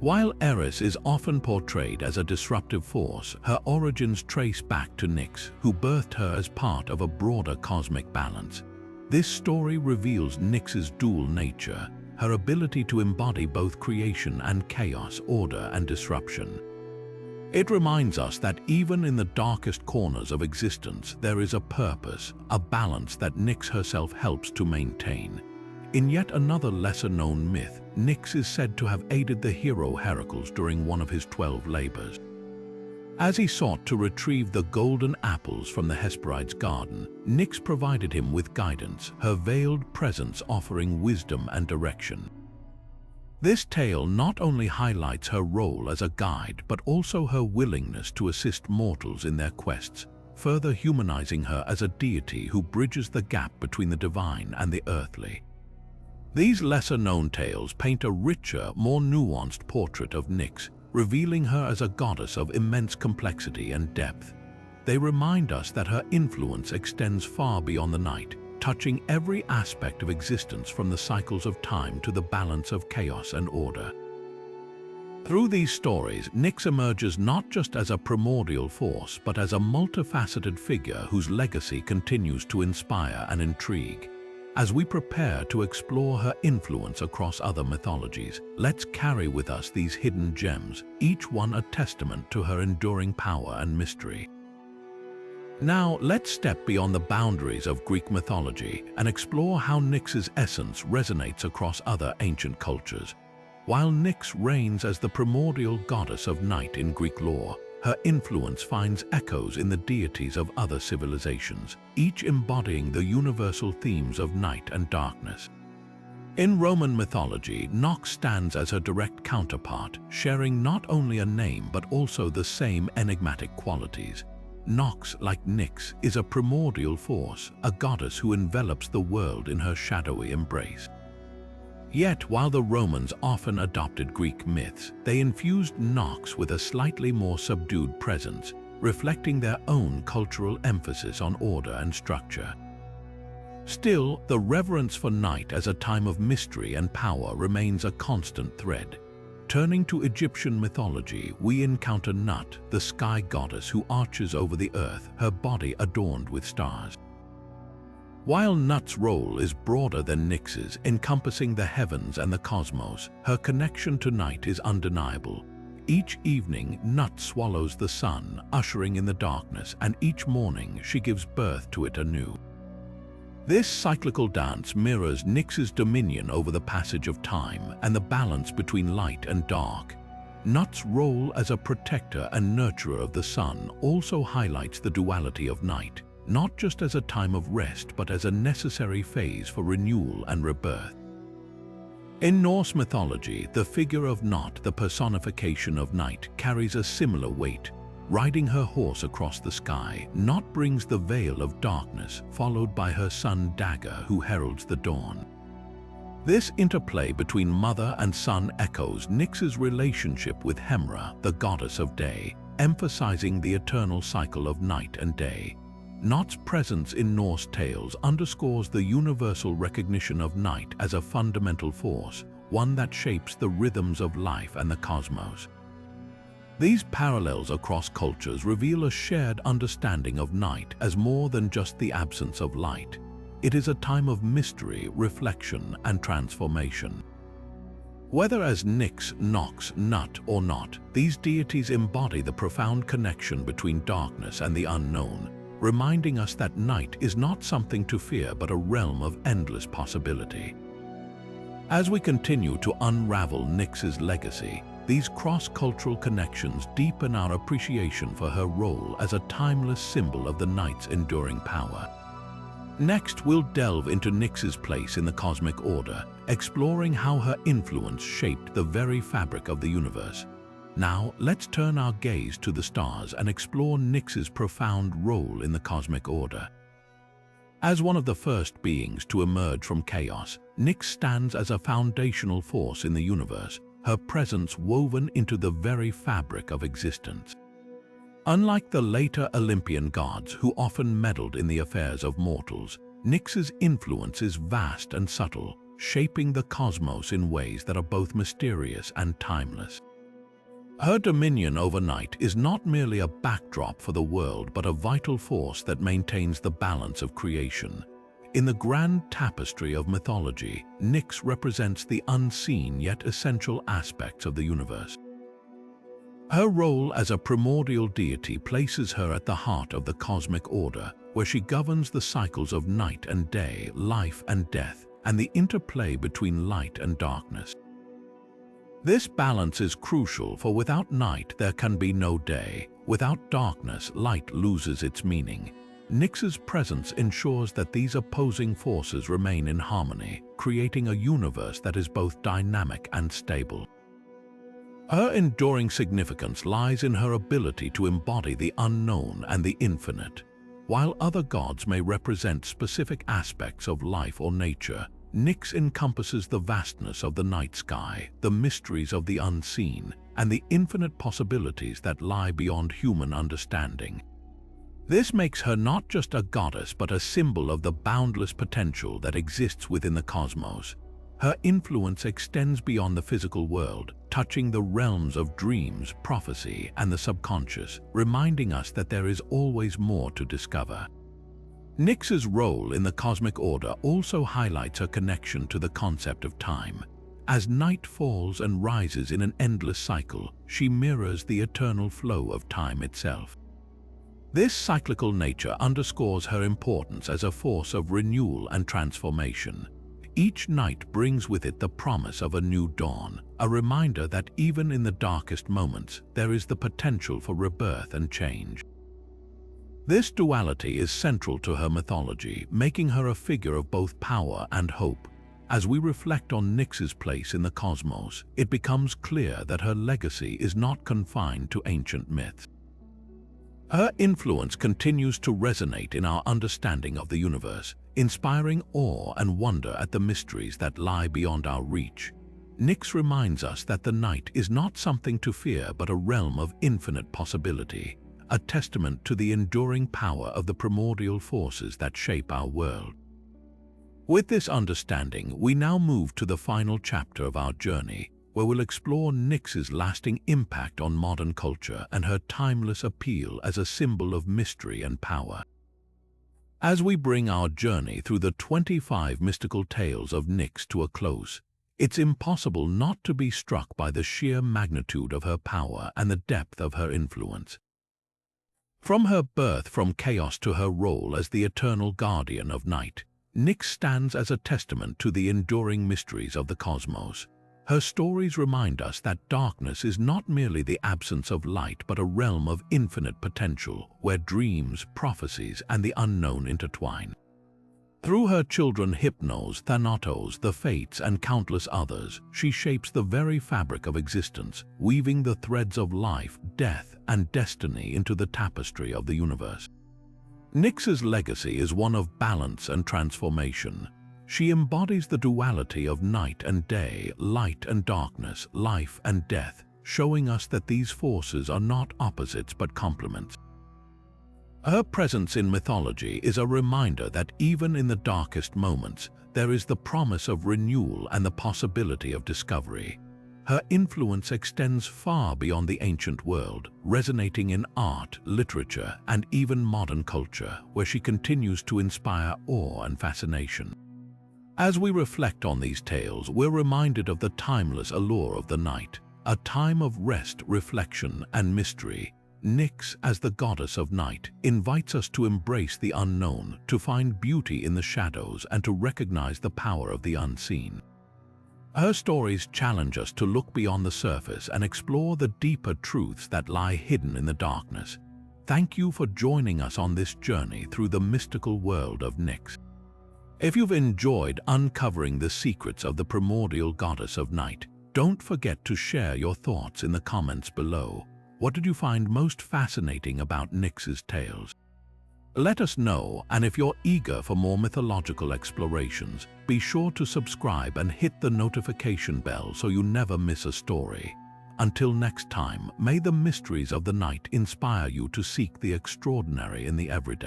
While Erebus is often portrayed as a disruptive force, her origins trace back to Nyx, who birthed her as part of a broader cosmic balance. This story reveals Nyx's dual nature, her ability to embody both creation and chaos, order and disruption. It reminds us that even in the darkest corners of existence, there is a purpose, a balance that Nyx herself helps to maintain. In yet another lesser-known myth, Nyx is said to have aided the hero Heracles during one of his 12 labors. As he sought to retrieve the golden apples from the Hesperides' garden, Nyx provided him with guidance, her veiled presence offering wisdom and direction. This tale not only highlights her role as a guide, but also her willingness to assist mortals in their quests, further humanizing her as a deity who bridges the gap between the divine and the earthly. These lesser-known tales paint a richer, more nuanced portrait of Nyx, revealing her as a goddess of immense complexity and depth. They remind us that her influence extends far beyond the night, touching every aspect of existence from the cycles of time to the balance of chaos and order. Through these stories, Nyx emerges not just as a primordial force, but as a multifaceted figure whose legacy continues to inspire and intrigue. As we prepare to explore her influence across other mythologies, let's carry with us these hidden gems, each one a testament to her enduring power and mystery. Now, let's step beyond the boundaries of Greek mythology and explore how Nyx's essence resonates across other ancient cultures. While Nyx reigns as the primordial goddess of night in Greek lore, her influence finds echoes in the deities of other civilizations, each embodying the universal themes of night and darkness. In Roman mythology, Nox stands as her direct counterpart, sharing not only a name but also the same enigmatic qualities. Nox, like Nyx, is a primordial force, a goddess who envelops the world in her shadowy embrace. Yet, while the Romans often adopted Greek myths, they infused Nox with a slightly more subdued presence, reflecting their own cultural emphasis on order and structure. Still, the reverence for night as a time of mystery and power remains a constant thread. Turning to Egyptian mythology, we encounter Nut, the sky goddess who arches over the earth, her body adorned with stars. While Nut's role is broader than Nyx's, encompassing the heavens and the cosmos, her connection to night is undeniable. Each evening, Nut swallows the sun, ushering in the darkness, and each morning she gives birth to it anew. This cyclical dance mirrors Nyx's dominion over the passage of time and the balance between light and dark. Nut's role as a protector and nurturer of the sun also highlights the duality of night, not just as a time of rest but as a necessary phase for renewal and rebirth. In Norse mythology, the figure of Nut, the personification of night, carries a similar weight. Riding her horse across the sky, Nut brings the veil of darkness, followed by her son Dagger, who heralds the dawn. This interplay between mother and son echoes Nyx's relationship with Hemera, the goddess of day, emphasizing the eternal cycle of night and day. Nut's presence in Norse tales underscores the universal recognition of night as a fundamental force, one that shapes the rhythms of life and the cosmos. These parallels across cultures reveal a shared understanding of night as more than just the absence of light. It is a time of mystery, reflection, and transformation. Whether as Nyx, Nox, Nut, or Not, these deities embody the profound connection between darkness and the unknown, reminding us that night is not something to fear but a realm of endless possibility. As we continue to unravel Nyx's legacy, these cross-cultural connections deepen our appreciation for her role as a timeless symbol of the night's enduring power. Next, we'll delve into Nyx's place in the cosmic order, exploring how her influence shaped the very fabric of the universe. Now, let's turn our gaze to the stars and explore Nyx's profound role in the cosmic order. As one of the first beings to emerge from chaos, Nyx stands as a foundational force in the universe, her presence woven into the very fabric of existence. Unlike the later Olympian gods who often meddled in the affairs of mortals, Nyx's influence is vast and subtle, shaping the cosmos in ways that are both mysterious and timeless. Her dominion over night is not merely a backdrop for the world but a vital force that maintains the balance of creation. In the grand tapestry of mythology, Nyx represents the unseen yet essential aspects of the universe. Her role as a primordial deity places her at the heart of the cosmic order, where she governs the cycles of night and day, life and death, and the interplay between light and darkness. This balance is crucial, for without night there can be no day. Without darkness, light loses its meaning. Nyx's presence ensures that these opposing forces remain in harmony, creating a universe that is both dynamic and stable. Her enduring significance lies in her ability to embody the unknown and the infinite. While other gods may represent specific aspects of life or nature, Nyx encompasses the vastness of the night sky, the mysteries of the unseen, and the infinite possibilities that lie beyond human understanding. This makes her not just a goddess but a symbol of the boundless potential that exists within the cosmos. Her influence extends beyond the physical world, touching the realms of dreams, prophecy, and the subconscious, reminding us that there is always more to discover. Nyx's role in the cosmic order also highlights her connection to the concept of time. As night falls and rises in an endless cycle, she mirrors the eternal flow of time itself. This cyclical nature underscores her importance as a force of renewal and transformation. Each night brings with it the promise of a new dawn, a reminder that even in the darkest moments, there is the potential for rebirth and change. This duality is central to her mythology, making her a figure of both power and hope. As we reflect on Nyx's place in the cosmos, it becomes clear that her legacy is not confined to ancient myths. Her influence continues to resonate in our understanding of the universe, inspiring awe and wonder at the mysteries that lie beyond our reach. Nyx reminds us that the night is not something to fear but a realm of infinite possibility, a testament to the enduring power of the primordial forces that shape our world. With this understanding, we now move to the final chapter of our journey, where we'll explore Nyx's lasting impact on modern culture and her timeless appeal as a symbol of mystery and power. As we bring our journey through the 25 mystical tales of Nyx to a close, it's impossible not to be struck by the sheer magnitude of her power and the depth of her influence. From her birth from chaos to her role as the eternal guardian of night, Nyx stands as a testament to the enduring mysteries of the cosmos. Her stories remind us that darkness is not merely the absence of light but a realm of infinite potential where dreams, prophecies, and the unknown intertwine. Through her children Hypnos, Thanatos, the Fates, and countless others, she shapes the very fabric of existence, weaving the threads of life, death, and destiny into the tapestry of the universe. Nyx's legacy is one of balance and transformation. She embodies the duality of night and day, light and darkness, life and death, showing us that these forces are not opposites but complements. Her presence in mythology is a reminder that even in the darkest moments, there is the promise of renewal and the possibility of discovery. Her influence extends far beyond the ancient world, resonating in art, literature, and even modern culture, where she continues to inspire awe and fascination. As we reflect on these tales, we're reminded of the timeless allure of the night, a time of rest, reflection, and mystery. Nyx, as the goddess of night, invites us to embrace the unknown, to find beauty in the shadows, and to recognize the power of the unseen. Her stories challenge us to look beyond the surface and explore the deeper truths that lie hidden in the darkness. Thank you for joining us on this journey through the mystical world of Nyx. If you've enjoyed uncovering the secrets of the primordial goddess of night, don't forget to share your thoughts in the comments below. What did you find most fascinating about Nyx's tales? Let us know, and if you're eager for more mythological explorations, be sure to subscribe and hit the notification bell so you never miss a story. Until next time, may the mysteries of the night inspire you to seek the extraordinary in the everyday.